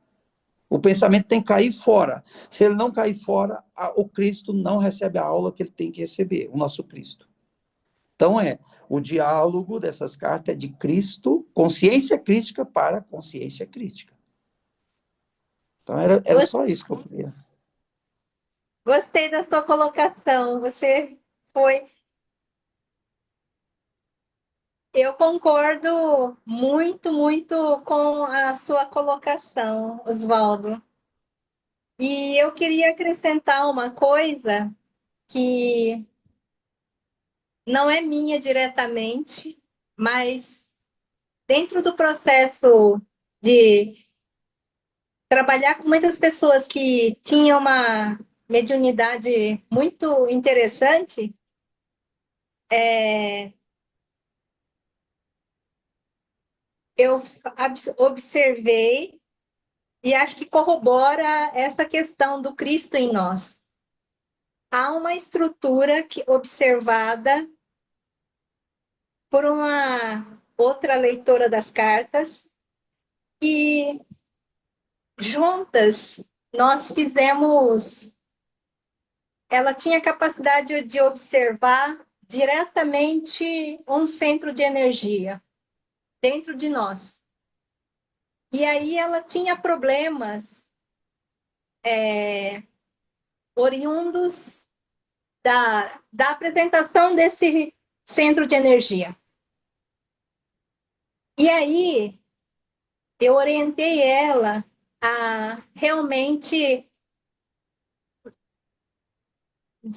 O pensamento tem que cair fora. Se ele não cair fora, o Cristo não recebe a aula que ele tem que receber, o nosso Cristo. Então, o diálogo dessas cartas é de Cristo, consciência crítica para consciência crítica. Então, era só isso que eu queria. Gostei da sua colocação. Você foi. Eu concordo muito, muito com a sua colocação, Oswaldo. E eu queria acrescentar uma coisa que não é minha diretamente, mas dentro do processo de trabalhar com muitas pessoas que tinham uma mediunidade muito interessante, eu observei e acho que corrobora essa questão do Cristo em nós. Há uma estrutura observada por uma outra leitora das cartas e juntas nós fizemos. Ela tinha capacidade de observar diretamente um centro de energia dentro de nós. E aí ela tinha problemas oriundos da apresentação desse centro de energia. E aí eu orientei ela a realmente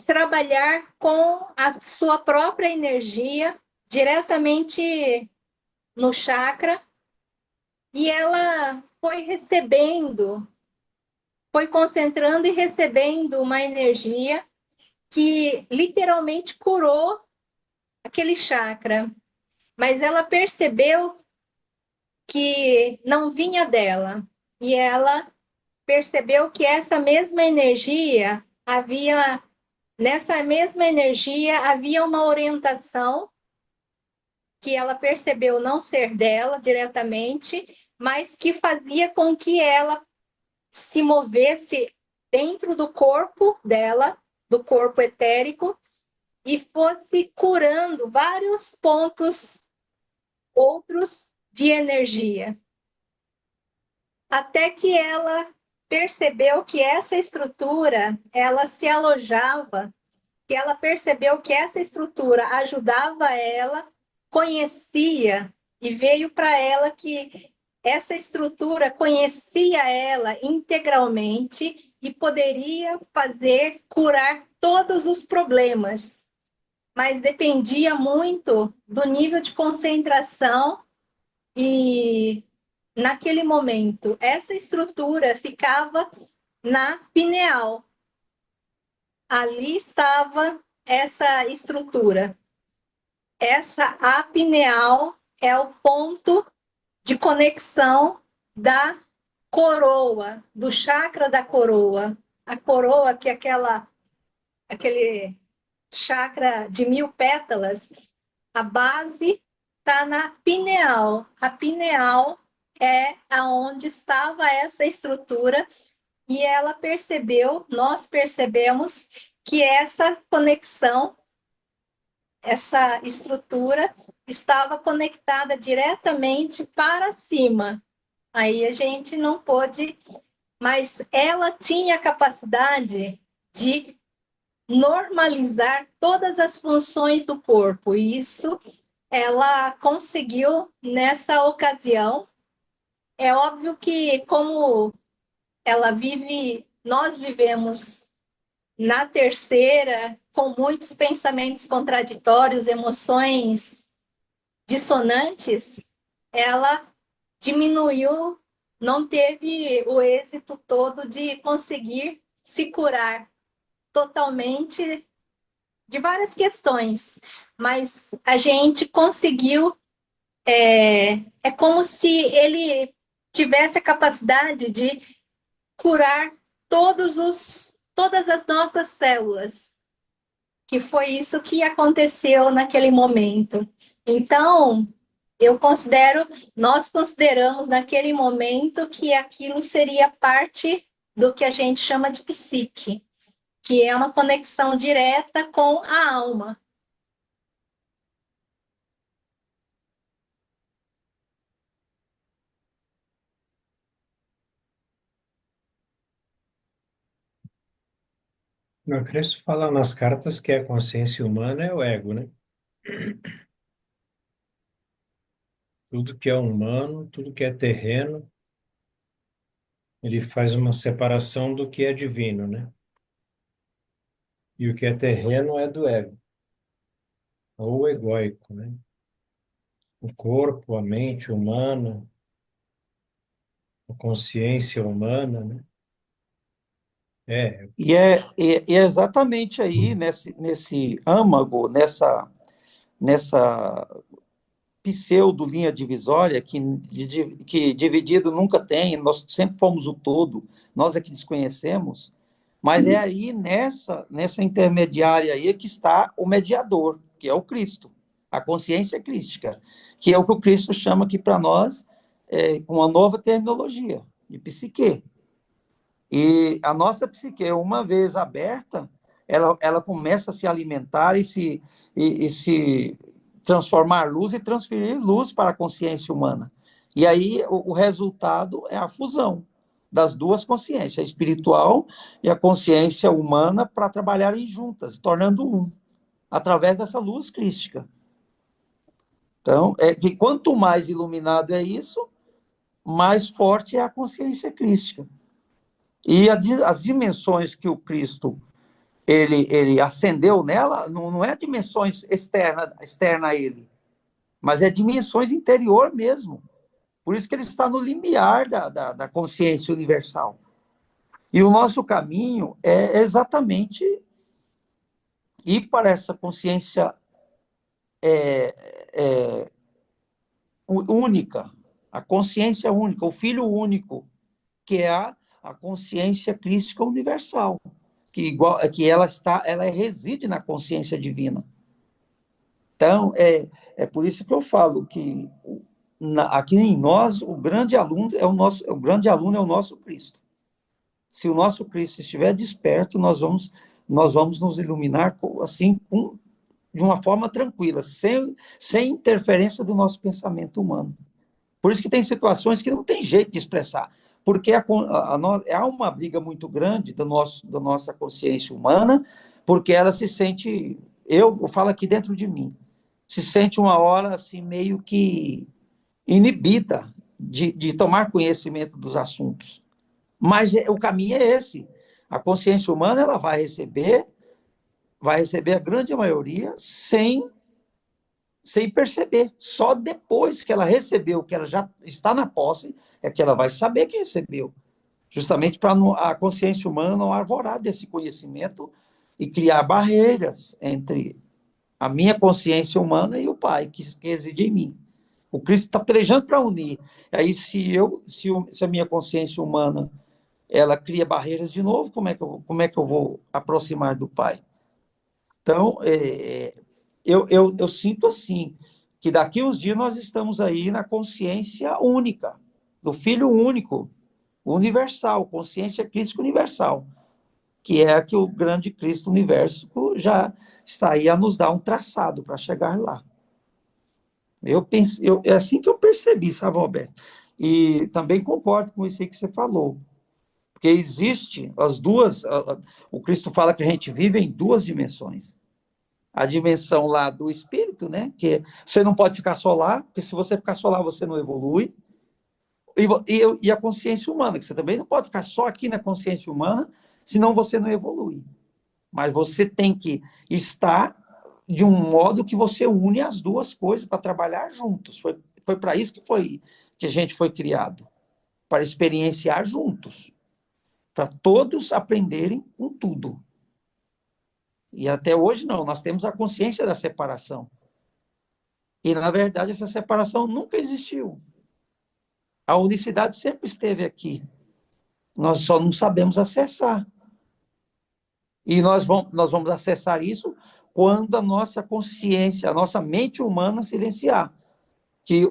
trabalhar com a sua própria energia diretamente no chakra, e ela foi recebendo, foi concentrando e recebendo uma energia que literalmente curou aquele chakra. Mas ela percebeu que não vinha dela, e ela percebeu que essa mesma energia nessa mesma energia havia uma orientação que ela percebeu não ser dela diretamente, mas que fazia com que ela se movesse dentro do corpo dela, do corpo etérico, e fosse curando vários pontos outros de energia. Até que ela percebeu que essa estrutura, ela se alojava, que ela percebeu que essa estrutura ajudava ela, conhecia, e veio para ela que essa estrutura conhecia ela integralmente e poderia curar todos os problemas, mas dependia muito do nível de concentração e naquele momento essa estrutura ficava na pineal. Ali estava essa estrutura. Essa apineal é o ponto de conexão da coroa, do chakra da coroa. A coroa, que é aquele chakra de 1000 pétalas, a base está na pineal. A pineal é aonde estava essa estrutura, e ela percebeu, nós percebemos que essa conexão, essa estrutura estava conectada diretamente para cima. Aí a gente não pôde, mas ela tinha a capacidade de normalizar todas as funções do corpo, e isso ela conseguiu nessa ocasião. É óbvio que, como nós vivemos na terceira, com muitos pensamentos contraditórios, emoções dissonantes, ela diminuiu, não teve o êxito todo de conseguir se curar totalmente de várias questões, mas a gente conseguiu. É como se ele tivesse a capacidade de curar todas as nossas células, que foi isso que aconteceu naquele momento. Então, nós consideramos naquele momento que aquilo seria parte do que a gente chama de psique, que é uma conexão direta com a alma. O Cristo fala nas cartas que a consciência humana é o ego, né? Tudo que é humano, tudo que é terreno, ele faz uma separação do que é divino, né? E o que é terreno é do ego, ou egóico, né? O corpo, a mente humana, a consciência humana, né? É, E é exatamente aí, nesse âmago, nessa pseudo-linha divisória, que dividido nunca tem, nós sempre fomos o todo, nós é que desconhecemos, mas é aí, nessa intermediária aí, que está o mediador, que é o Cristo, a consciência crística, que é o que o Cristo chama aqui para nós, com uma nova terminologia, de psique. E a nossa psique, uma vez aberta, ela começa a se alimentar e se transformar luz e transferir luz para a consciência humana. E aí o resultado é a fusão das duas consciências, a espiritual e a consciência humana, para trabalharem juntas, tornando um, através dessa luz crística. Então, que quanto mais iluminado é isso, mais forte é a consciência crística. E as dimensões que o Cristo ele acendeu nela não é dimensões externa a ele, mas é dimensões interior mesmo. Por isso que ele está no limiar da consciência universal. E o nosso caminho é exatamente ir para essa consciência única, a consciência única, o Filho único, que é a consciência crística universal, que ela reside na consciência divina. Então, é por isso que eu falo que aqui em nós o grande aluno é o nosso Cristo. Se o nosso Cristo estiver desperto, nós vamos nos iluminar assim de uma forma tranquila, sem interferência do nosso pensamento humano. Por isso que tem situações que não tem jeito de expressar, porque há uma briga muito grande da nossa consciência humana, porque ela se sente, eu falo aqui dentro de mim, se sente uma hora assim meio que inibida de tomar conhecimento dos assuntos. Mas o caminho é esse. A consciência humana ela vai receber a grande maioria sem perceber. Só depois que ela recebeu, que ela já está na posse, é que ela vai saber que recebeu. Justamente para a consciência humana não arvorar desse conhecimento e criar barreiras entre a minha consciência humana e o Pai que reside em mim. O Cristo está pelejando para unir. Aí, se a minha consciência humana ela cria barreiras de novo, como é que eu vou aproximar do Pai? Então, eu sinto assim, que daqui uns dias nós estamos aí na consciência única, do Filho único, universal, consciência crística universal, que é a que o grande Cristo universo já está aí a nos dar um traçado para chegar lá. É assim que eu percebi, sabe, Roberto? E também concordo com isso aí que você falou, porque existe as duas, o Cristo fala que a gente vive em duas dimensões. A dimensão lá do espírito, né? Que você não pode ficar só lá, porque se você ficar só lá, você não evolui. E a consciência humana, que você também não pode ficar só aqui na consciência humana, senão você não evolui. Mas você tem que estar de um modo que você une as duas coisas para trabalhar juntos. Foi para isso que a gente foi criado, para experienciar juntos, para todos aprenderem com tudo. E até hoje não, nós temos a consciência da separação. E, na verdade, essa separação nunca existiu. A unicidade sempre esteve aqui. Nós só não sabemos acessar. E nós vamos acessar isso quando a nossa consciência, a nossa mente humana silenciar. Que,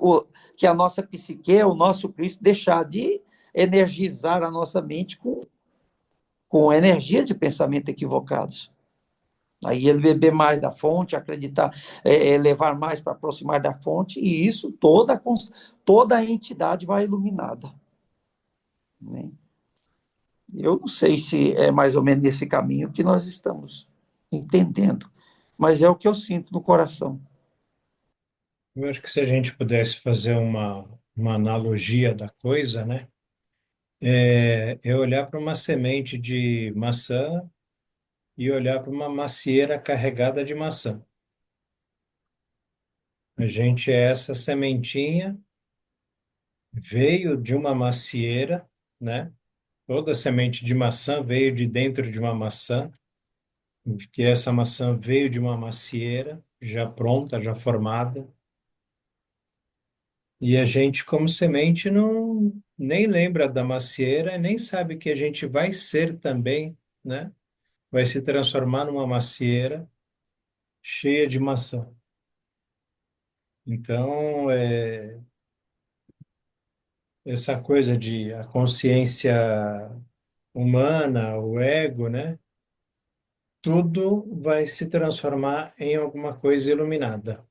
que a nossa psique, o nosso Cristo, deixar de energizar a nossa mente com energia de pensamento equivocados. Aí ele beber mais da fonte, acreditar, levar mais para aproximar da fonte, e isso toda a entidade vai iluminada. Né? Eu não sei se é mais ou menos nesse caminho que nós estamos entendendo, mas é o que eu sinto no coração. Eu acho que se a gente pudesse fazer uma analogia da coisa, né? É olhar para uma semente de maçã e olhar para uma macieira carregada de maçã. A gente é essa sementinha, veio de uma macieira, né? Toda semente de maçã veio de dentro de uma maçã, que essa maçã veio de uma macieira, já pronta, já formada. E a gente, como semente, não nem lembra da macieira, nem sabe que a gente vai ser também, né? Vai se transformar numa macieira cheia de maçã. Então, essa coisa de a consciência humana, o ego, né? Tudo vai se transformar em alguma coisa iluminada.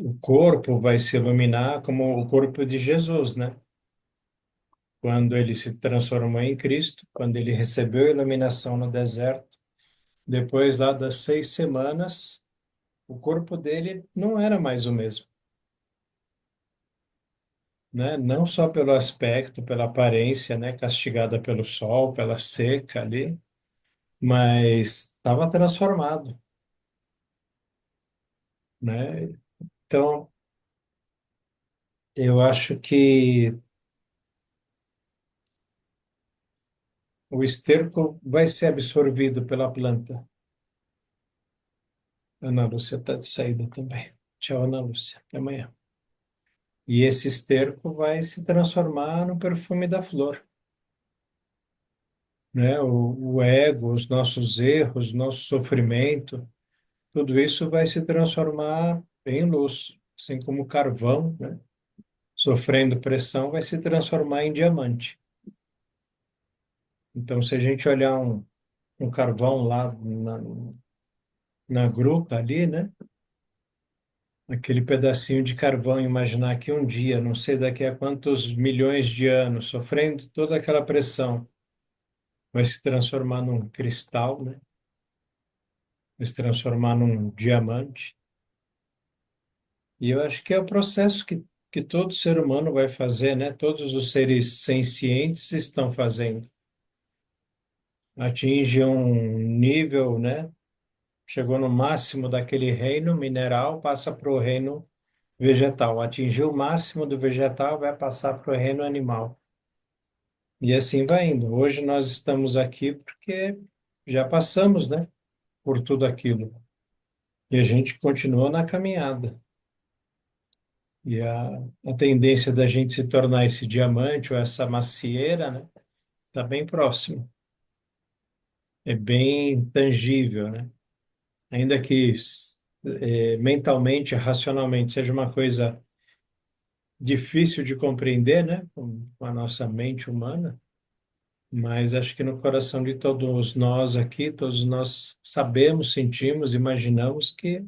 O corpo vai se iluminar como o corpo de Jesus, né? Quando ele se transformou em Cristo, quando ele recebeu a iluminação no deserto, depois lá das 6 semanas, o corpo dele não era mais o mesmo, né? Não só pelo aspecto, pela aparência, né? Castigada pelo sol, pela seca ali, mas estava transformado, né? Então, eu acho que o esterco vai ser absorvido pela planta. Ana Lúcia está de saída também. Tchau, Ana Lúcia. Até amanhã. E esse esterco vai se transformar no perfume da flor, né? O ego, os nossos erros, nosso sofrimento, tudo isso vai se transformar em luz, assim como o carvão, né? Sofrendo pressão, vai se transformar em diamante. Então, se a gente olhar um carvão lá na gruta ali, né? Aquele pedacinho de carvão, imaginar que um dia, não sei daqui a quantos milhões de anos, sofrendo toda aquela pressão, vai se transformar num cristal, né? Vai se transformar num diamante. E eu acho que é o processo que todo ser humano vai fazer, né? Todos os seres sencientes estão fazendo. Atinge um nível, né? Chegou no máximo daquele reino mineral, passa para o reino vegetal. Atingiu o máximo do vegetal, vai passar para o reino animal. E assim vai indo. Hoje nós estamos aqui porque já passamos, né? Por tudo aquilo. E a gente continua na caminhada. E a tendência da gente se tornar esse diamante ou essa macieira, né? Está bem próximo. É bem tangível, né? Ainda que mentalmente, racionalmente, seja uma coisa difícil de compreender, né? Com a nossa mente humana, mas acho que no coração de todos nós aqui, todos nós sabemos, sentimos, imaginamos que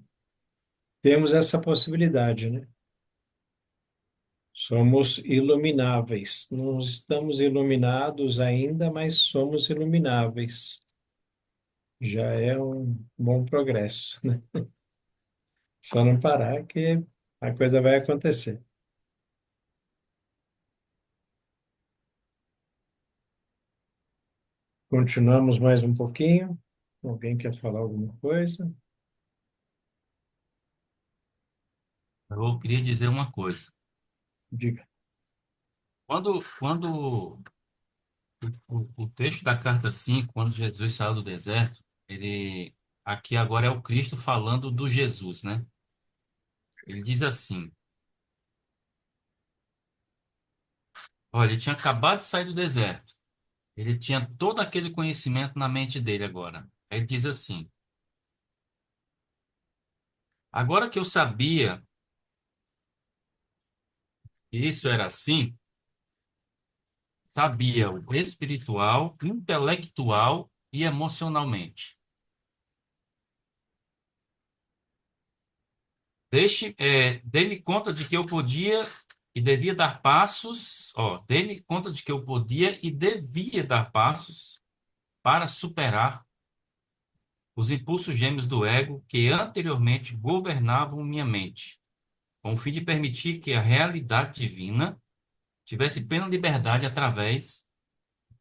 temos essa possibilidade, né? Somos ilumináveis. Não estamos iluminados ainda, mas somos ilumináveis. Já é um bom progresso, né? Só não parar que a coisa vai acontecer. Continuamos mais um pouquinho. Alguém quer falar alguma coisa? Eu queria dizer uma coisa. Diga. Quando o texto da carta 5, quando Jesus saiu do deserto, ele aqui agora é o Cristo falando do Jesus, né? Ele diz assim: Olha, ele tinha acabado de sair do deserto. Ele tinha todo aquele conhecimento na mente dele agora. Aí ele diz assim: agora que eu sabia que isso era assim, sabia o espiritual, intelectual e emocionalmente. Dei-me conta de que eu podia e devia dar passos, dei-me conta de que eu podia e devia dar passos para superar os impulsos gêmeos do ego que anteriormente governavam minha mente, com o fim de permitir que a realidade divina tivesse plena liberdade através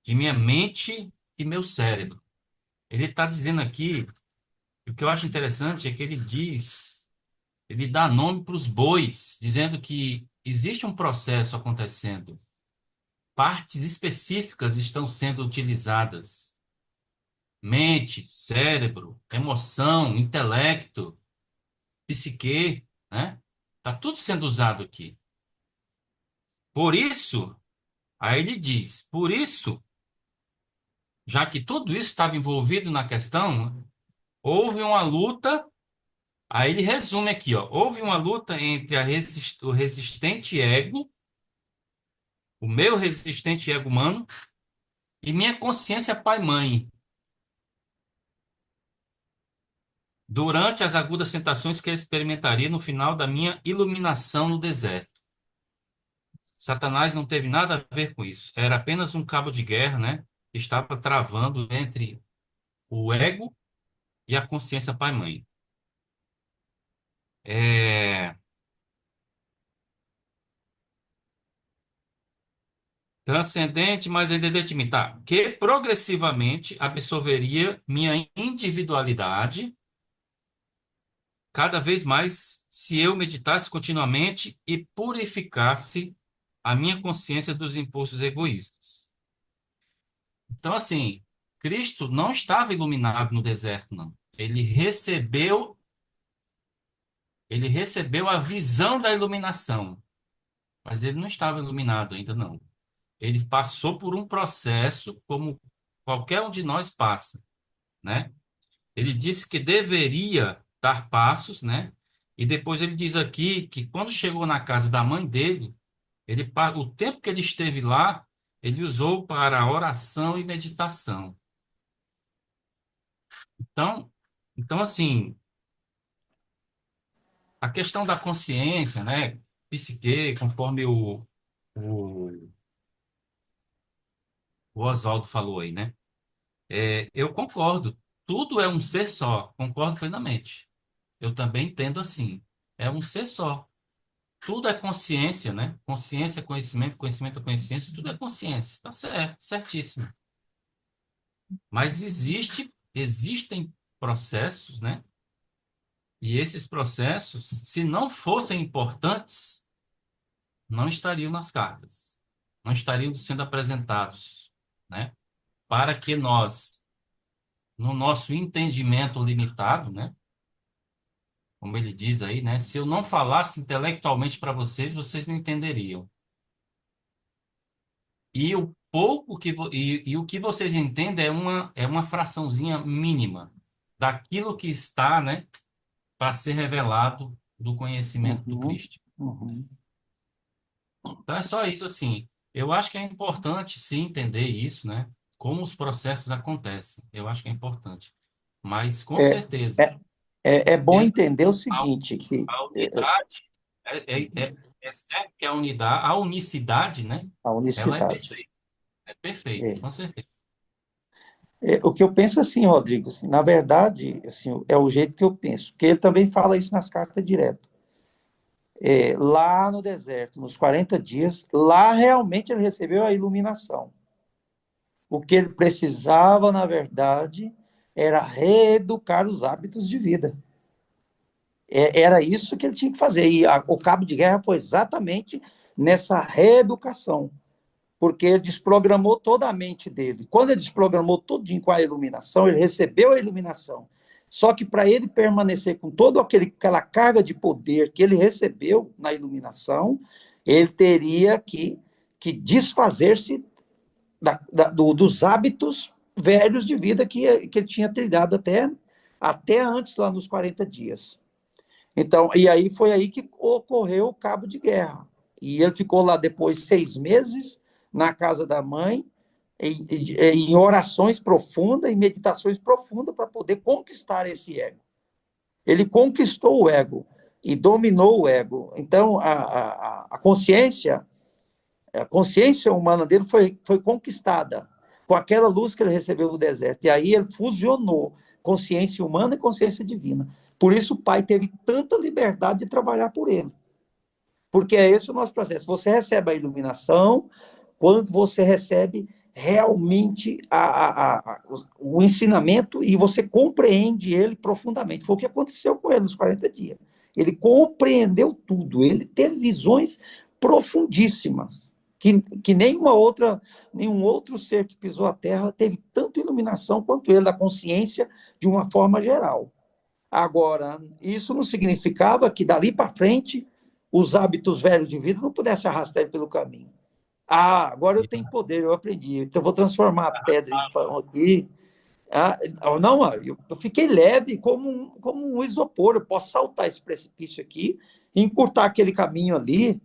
de minha mente e meu cérebro. Ele está dizendo aqui, o que eu acho interessante é que ele dá nome para os bois, dizendo que existe um processo acontecendo, partes específicas estão sendo utilizadas, mente, cérebro, emoção, intelecto, psique, né? Está tudo sendo usado aqui. Por isso, aí ele diz, por isso, já que tudo isso estava envolvido na questão, houve uma luta. Aí ele resume aqui, ó. Houve uma luta entre o resistente ego, o meu resistente ego humano, e minha consciência pai-mãe, durante as agudas tentações que eu experimentaria no final da minha iluminação no deserto. Satanás não teve nada a ver com isso. Era apenas um cabo de guerra, né? Que estava travando entre o ego e a consciência pai-mãe. É... Transcendente, mas ainda de mim, tá? Que progressivamente absorveria minha individualidade cada vez mais se eu meditasse continuamente e purificasse a minha consciência dos impulsos egoístas. Então, assim, Cristo não estava iluminado no deserto, não. Ele recebeu a visão da iluminação, mas ele não estava iluminado ainda, não. Ele passou por um processo como qualquer um de nós passa, né? Ele disse que deveria dar passos, né? E depois ele diz aqui que quando chegou na casa da mãe dele, o tempo que ele esteve lá, ele usou para oração e meditação. Então, então assim, a questão da consciência, né? Psique, conforme o, o Oswaldo falou aí, né? Eu concordo. Tudo é um ser só. Concordo plenamente. Eu também entendo assim. É um ser só. Tudo é consciência, né? Consciência é conhecimento, conhecimento é consciência, tudo é consciência. Tá certo, certíssimo. Mas existem processos, né? E esses processos, se não fossem importantes, não estariam nas cartas, não estariam sendo apresentados, né? Para que nós, no nosso entendimento limitado, né? Como ele diz aí, né? Se eu não falasse intelectualmente para vocês, vocês não entenderiam. E o pouco e o que vocês entendem é uma fraçãozinha mínima daquilo que está, né, para ser revelado do conhecimento do Uhum, Cristo. uhum. Então é só isso assim. Eu acho que é importante sim entender isso, né? Como os processos acontecem. Eu acho que é importante. Mas com É, certeza, é, é bom essa- entender o a, seguinte, que a unidade é certo que a unicidade, né? a Ela unicidade. é perfeita, É. com certeza. O que eu penso assim, Rodrigo, assim, na verdade, assim, é o jeito que eu penso, porque ele também fala isso nas cartas direto. Lá no deserto, nos 40 dias, lá realmente ele recebeu a iluminação. O que ele precisava, na verdade, era reeducar os hábitos de vida. Era isso que ele tinha que fazer. E o cabo de guerra foi exatamente nessa reeducação, porque ele desprogramou toda a mente dele. Quando ele desprogramou tudinho com a iluminação, ele recebeu a iluminação. Só que para ele permanecer com toda aquela carga de poder que ele recebeu na iluminação, ele teria que que desfazer-se dos hábitos velhos de vida que ele tinha trilhado até antes, lá nos 40 dias. Então, e aí foi aí que ocorreu o cabo de guerra. E ele ficou lá depois 6 meses, na casa da mãe, em orações profundas, em meditações profundas, para poder conquistar esse ego. Ele conquistou o ego e dominou o ego. Então, a consciência humana dele foi conquistada com aquela luz que ele recebeu no deserto. E aí ele fusionou consciência humana e consciência divina. Por isso o Pai teve tanta liberdade de trabalhar por ele. Porque é esse o nosso processo. Você recebe a iluminação quando você recebe realmente o ensinamento e você compreende ele profundamente. Foi o que aconteceu com ele nos 40 dias. Ele compreendeu tudo, ele teve visões profundíssimas, que nenhum outro ser que pisou a Terra teve tanta iluminação quanto ele, da consciência de uma forma geral. Agora, isso não significava que dali para frente os hábitos velhos de vida não pudessem arrastar ele pelo caminho. Agora eu tenho poder, eu aprendi, então eu vou transformar a pedra em pão aqui. Não, eu fiquei leve como um isopor, eu posso saltar esse precipício aqui e encurtar aquele caminho ali.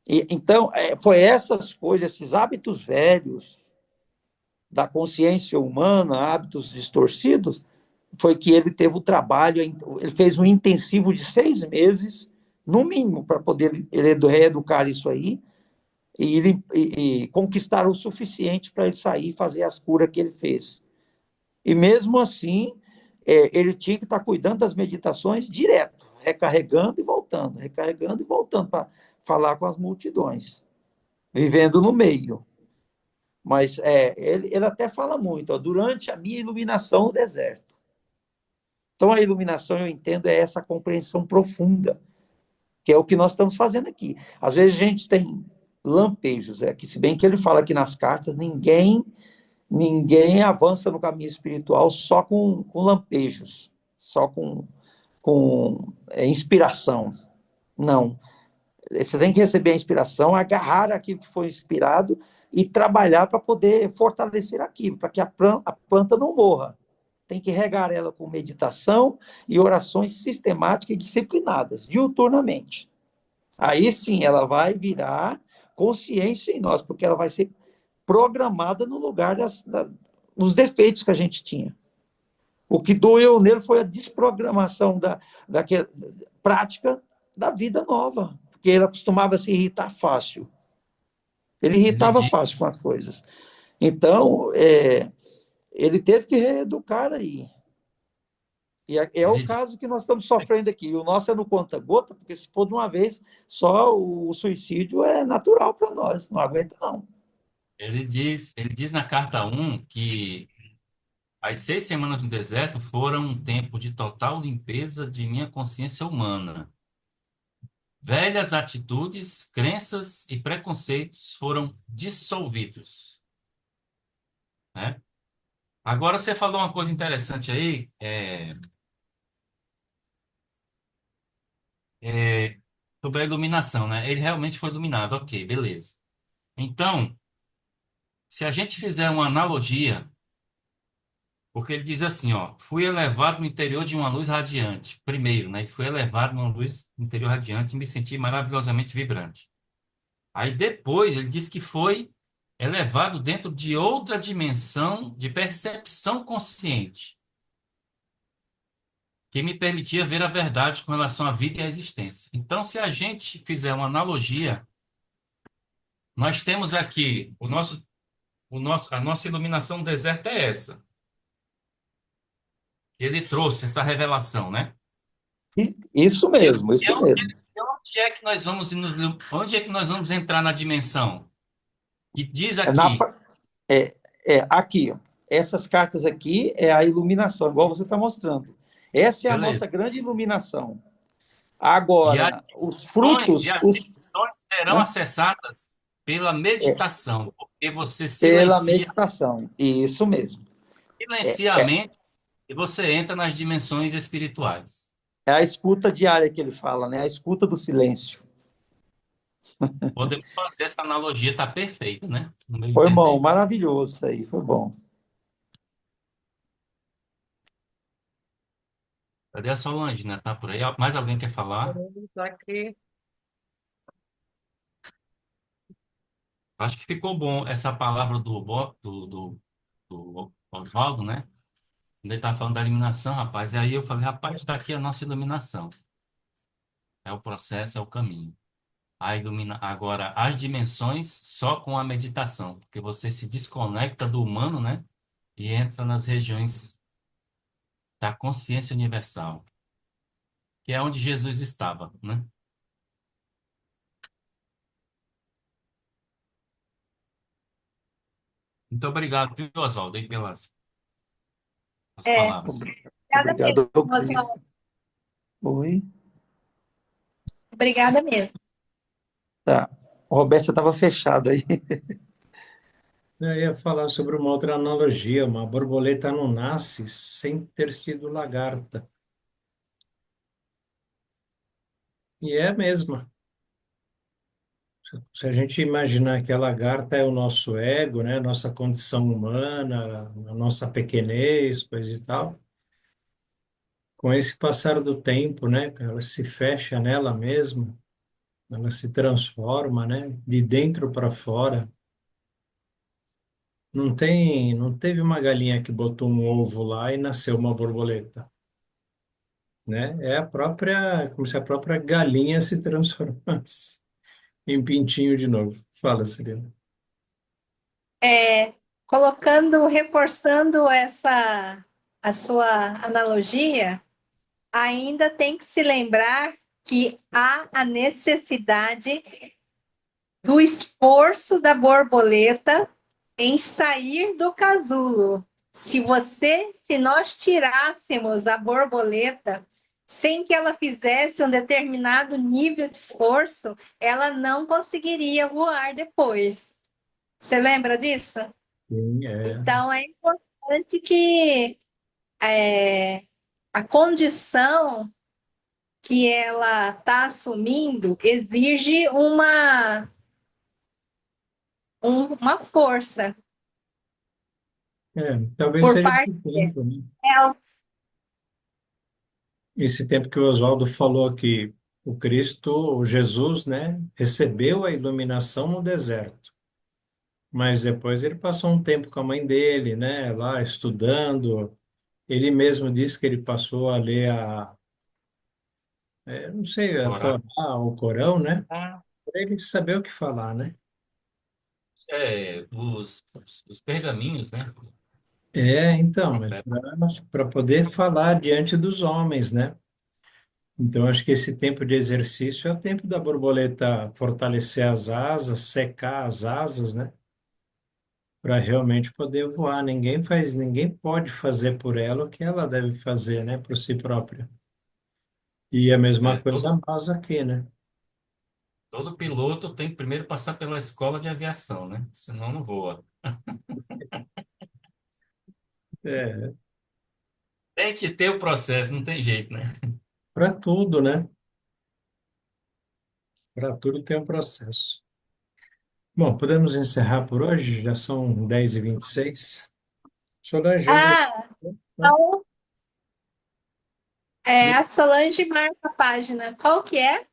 Então, foi essas coisas, esses hábitos velhos da consciência humana, hábitos distorcidos, foi que ele teve o trabalho, ele fez um intensivo de 6 meses, no mínimo, para poder ele reeducar isso aí, e conquistar o suficiente para ele sair e fazer as curas que ele fez. E mesmo assim, ele tinha que estar cuidando das meditações direto, recarregando e voltando para falar com as multidões, vivendo no meio. Mas ele até fala muito, durante a minha iluminação no deserto. Então, a iluminação, eu entendo, é essa compreensão profunda, que é o que nós estamos fazendo aqui. Às vezes a gente tem lampejos, que se bem que ele fala aqui nas cartas, ninguém avança no caminho espiritual só com lampejos, só com inspiração. Não. Você tem que receber a inspiração, agarrar aquilo que foi inspirado e trabalhar para poder fortalecer aquilo, para que a planta não morra. Tem que regar ela com meditação e orações sistemáticas e disciplinadas, diuturnamente. Aí sim ela vai virar consciência em nós, porque ela vai ser programada no lugar dos defeitos que a gente tinha. O que doeu nele foi a desprogramação daquela prática da vida nova, porque ele acostumava a se irritar fácil. Ele irritava fácil com as coisas. Então, ele teve que reeducar aí. E é o caso que nós estamos sofrendo aqui. O nosso é no conta-gota, porque se for de uma vez, só o suicídio é natural para nós. Não aguenta, não. Ele diz na carta 1 que as 6 semanas no deserto foram um tempo de total limpeza de minha consciência humana. Velhas atitudes, crenças e preconceitos foram dissolvidos, né? Agora você falou uma coisa interessante aí, sobre a iluminação, né? Ele realmente foi iluminado, ok, beleza. Então, se a gente fizer uma analogia, porque ele diz assim, ó, fui elevado no interior de uma luz radiante. Primeiro, né? Fui elevado numa luz no interior radiante e me senti maravilhosamente vibrante. Aí depois ele diz que foi elevado dentro de outra dimensão de percepção consciente, que me permitia ver a verdade com relação à vida e à existência. Então, se a gente fizer uma analogia, nós temos aqui a nossa iluminação no deserto é essa. Ele trouxe essa revelação, né? Isso mesmo, isso mesmo. Onde é que nós vamos onde é que nós vamos entrar na dimensão? Que diz aqui. Aqui, ó. Essas cartas aqui é a iluminação, igual você está mostrando. Essa é a nossa grande iluminação. Agora, os frutos... as dimensões serão acessadas pela meditação, porque você pela silencia meditação, isso mesmo. a mente e você entra nas dimensões espirituais. É a escuta diária que ele fala, né? A escuta do silêncio. Podemos fazer essa analogia, tá perfeito, né? No meu Foi bom, entender. maravilhoso isso aí, foi bom. Cadê a Solange, né? Tá por aí? Mais alguém quer falar? Vamos aqui. Acho que ficou bom essa palavra do Oswaldo, né? Quando ele tá falando da iluminação, rapaz. E aí eu falei, rapaz, está aqui a nossa iluminação. É o processo, é o caminho. Agora, as dimensões só com a meditação, porque você se desconecta do humano, né? E entra nas regiões da consciência universal, que é onde Jesus estava, né? Muito obrigado, viu, Oswaldo, aí as É, palavras. obrigada mesmo, Obrigado, ao Oswaldo. Cristo. Oi, Obrigada mesmo. tá. O Roberto já estava fechado aí. Eu ia falar sobre uma outra analogia. Uma borboleta não nasce sem ter sido lagarta. E é a mesma. Se a gente imaginar que a lagarta é o nosso ego, né, nossa condição humana, a nossa pequenez, coisa e tal, com esse passar do tempo, né, ela se fecha nela mesma, ela se transforma, né, de dentro para fora. Não teve uma galinha que botou um ovo lá e nasceu uma borboleta, né? É a própria, como se a própria galinha se transformasse em pintinho de novo. Fala, Serena. É, colocando, reforçando a sua analogia, ainda tem que se lembrar que há a necessidade do esforço da borboleta em sair do casulo. Se nós tirássemos a borboleta sem que ela fizesse um determinado nível de esforço, ela não conseguiria voar depois. Você lembra disso? Sim, é. Então, é importante que a condição que ela está assumindo exige uma força É, talvez por seja esse parte tempo, né? delas. Esse tempo que o Oswaldo falou que o Cristo, o Jesus, né, recebeu a iluminação no deserto, mas depois ele passou um tempo com a mãe dele, né, lá estudando. Ele mesmo disse que ele passou a ler não sei, a Orar. Torá, o Corão, né, Tá? para ele saber o que falar, né? Os pergaminhos, né? Então, mas Profeta. para poder falar diante dos homens, né? Então, acho que esse tempo de exercício é o tempo da borboleta fortalecer as asas, secar as asas, né? Para realmente poder voar. Ninguém pode fazer por ela o que ela deve fazer, né? Por si própria. E a mesma É, coisa nós aqui, né? todo piloto tem que primeiro passar pela escola de aviação, né? Senão não voa. É, Tem que ter o processo, não tem jeito, né? para tudo, né? Para tudo tem um processo. Bom, podemos encerrar por hoje, já são 10h26. Solange, onde você Ah, está? então, a Solange marca a página. Qual que é?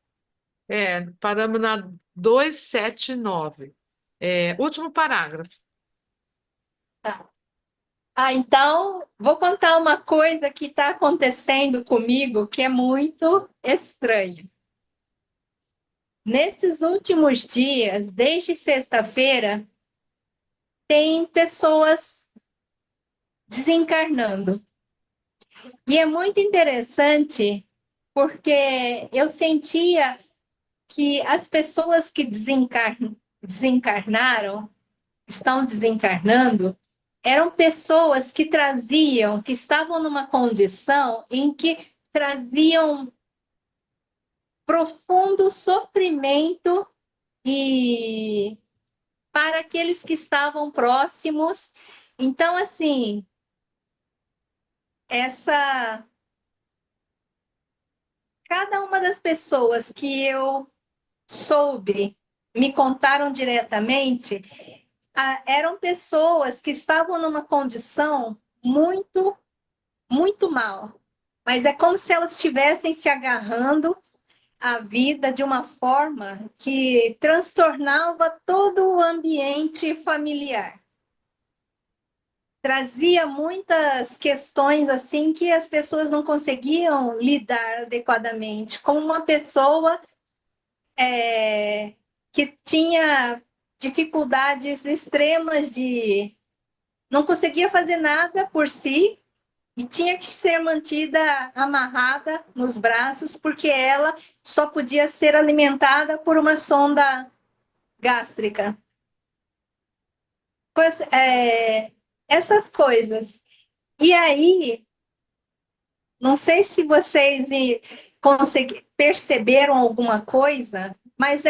Paramos na 279. Último parágrafo. Tá. Então, vou contar uma coisa que está acontecendo comigo que é muito estranha. Nesses últimos dias, desde sexta-feira, tem pessoas desencarnando. E é muito interessante porque eu sentia que as pessoas que desencarnaram, estão desencarnando, eram pessoas que estavam numa condição em que traziam profundo sofrimento e para aqueles que estavam próximos. Então, assim, essa cada uma das pessoas que eu soube me contaram diretamente, eram pessoas que estavam numa condição muito, muito mal. Mas é como se elas estivessem se agarrando à vida de uma forma que transtornava todo o ambiente familiar. Trazia muitas questões assim que as pessoas não conseguiam lidar adequadamente, como uma pessoa que tinha dificuldades extremas de não conseguia fazer nada por si e tinha que ser mantida amarrada nos braços porque ela só podia ser alimentada por uma sonda gástrica. Essas coisas. E aí, não sei se vocês perceberam alguma coisa, mas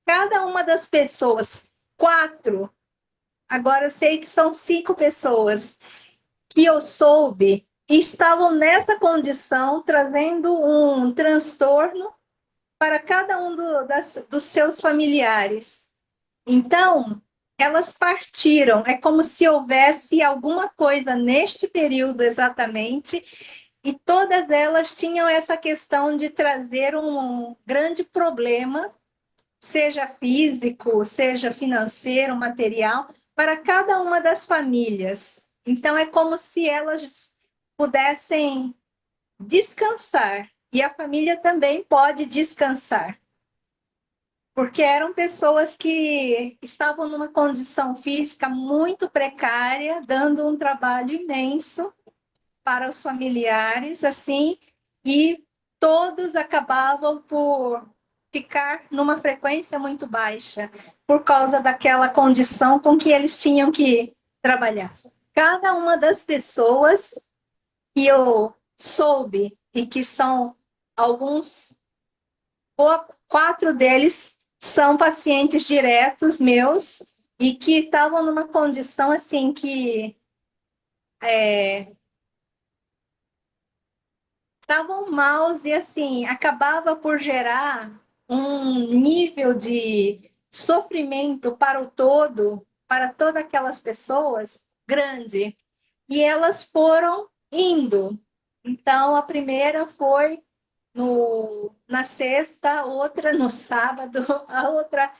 cada uma das pessoas, 4, agora eu sei que são 5 pessoas que eu soube estavam nessa condição, trazendo um transtorno para cada um dos seus familiares. Então, elas partiram. É como se houvesse alguma coisa neste período exatamente, e todas elas tinham essa questão de trazer um grande problema, seja físico, seja financeiro, material, para cada uma das famílias. Então, é como se elas pudessem descansar, e a família também pode descansar, porque eram pessoas que estavam numa condição física muito precária, dando um trabalho imenso para os familiares, assim, e todos acabavam por ficar numa frequência muito baixa, por causa daquela condição com que eles tinham que trabalhar. Cada uma das pessoas que eu soube, e que são alguns, 4 deles são pacientes diretos meus, e que estavam numa condição assim que estavam maus e assim acabava por gerar um nível de sofrimento para o todo, para todas aquelas pessoas, grande. E elas foram indo. Então, a primeira foi na sexta, outra no sábado, a outra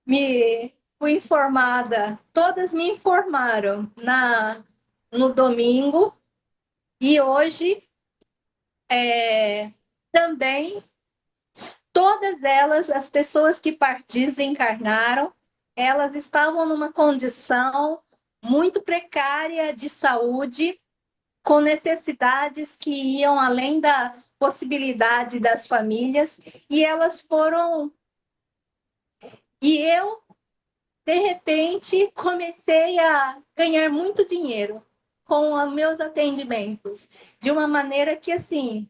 me fui informada, todas me informaram no domingo, e hoje também todas elas, as pessoas que desencarnaram, elas estavam numa condição muito precária de saúde, com necessidades que iam além da possibilidade das famílias, e elas foram. E eu, de repente, comecei a ganhar muito dinheiro com os meus atendimentos, de uma maneira que, assim,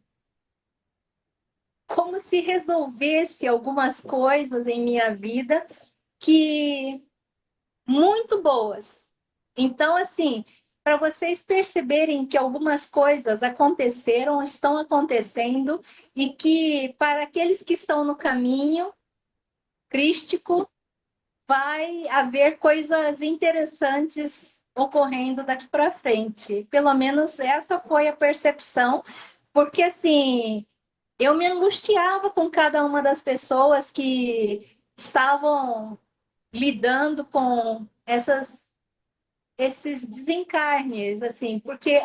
como se resolvesse algumas coisas em minha vida que muito boas. Então, assim, para vocês perceberem que algumas coisas aconteceram, estão acontecendo, e que para aqueles que estão no caminho crístico, vai haver coisas interessantes ocorrendo daqui para frente. Pelo menos essa foi a percepção, porque assim, eu me angustiava com cada uma das pessoas que estavam lidando com esses desencarnes, assim, porque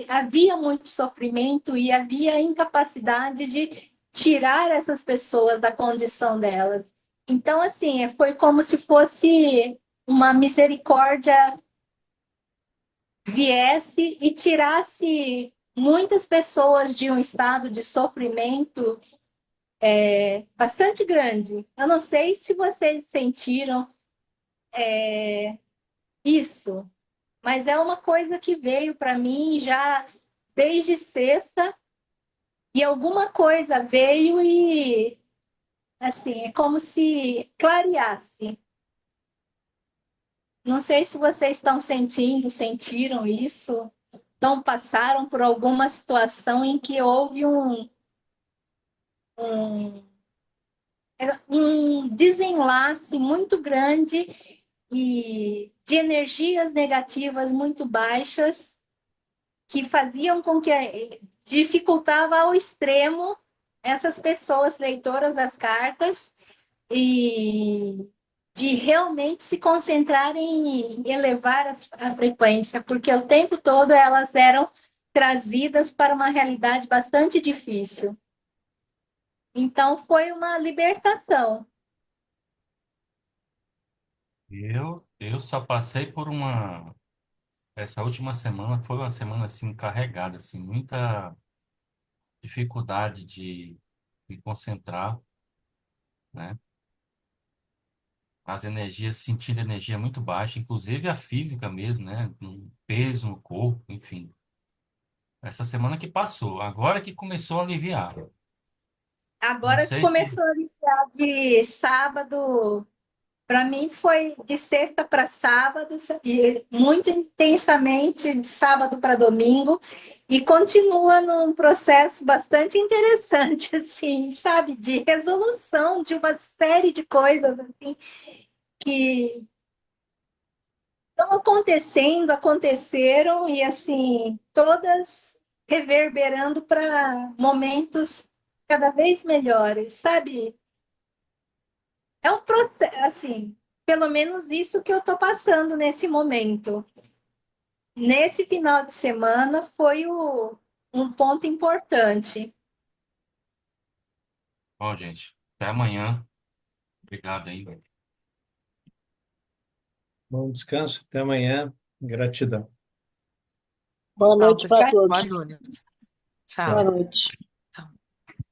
havia muito sofrimento e havia incapacidade de tirar essas pessoas da condição delas. Então, assim, foi como se fosse uma misericórdia viesse e tirasse muitas pessoas de um estado de sofrimento bastante grande. Eu não sei se vocês sentiram isso, mas é uma coisa que veio para mim já desde sexta, e alguma coisa veio e, assim, é como se clareasse. Não sei se vocês estão sentiram isso, então passaram por alguma situação em que houve um desenlace muito grande e de energias negativas muito baixas que faziam com que dificultava ao extremo essas pessoas leitoras das cartas e de realmente se concentrarem em elevar a frequência, porque o tempo todo elas eram trazidas para uma realidade bastante difícil. Então foi uma libertação. Eu só passei por uma. Essa última semana foi uma semana assim carregada, assim, muita dificuldade de me concentrar, né? As energias, sentindo energia muito baixa, inclusive a física mesmo, né? Um peso no corpo, enfim. Essa semana que passou, agora que começou a aliviar. Não Agora que sei que. começou a ligar de sábado, para mim foi de sexta para sábado, e muito intensamente de sábado para domingo, e continua num processo bastante interessante, assim, sabe, de resolução de uma série de coisas assim que estão acontecendo, aconteceram, e assim, todas reverberando para momentos cada vez melhores, sabe? É um processo, assim, pelo menos isso que eu estou passando nesse momento. Nesse final de semana foi um ponto importante. Bom, gente, até amanhã. Obrigado aí. Bom descanso, até amanhã. Gratidão. Boa Tchau, noite para pessoal. Boa todos. noite. Boa Tchau. noite.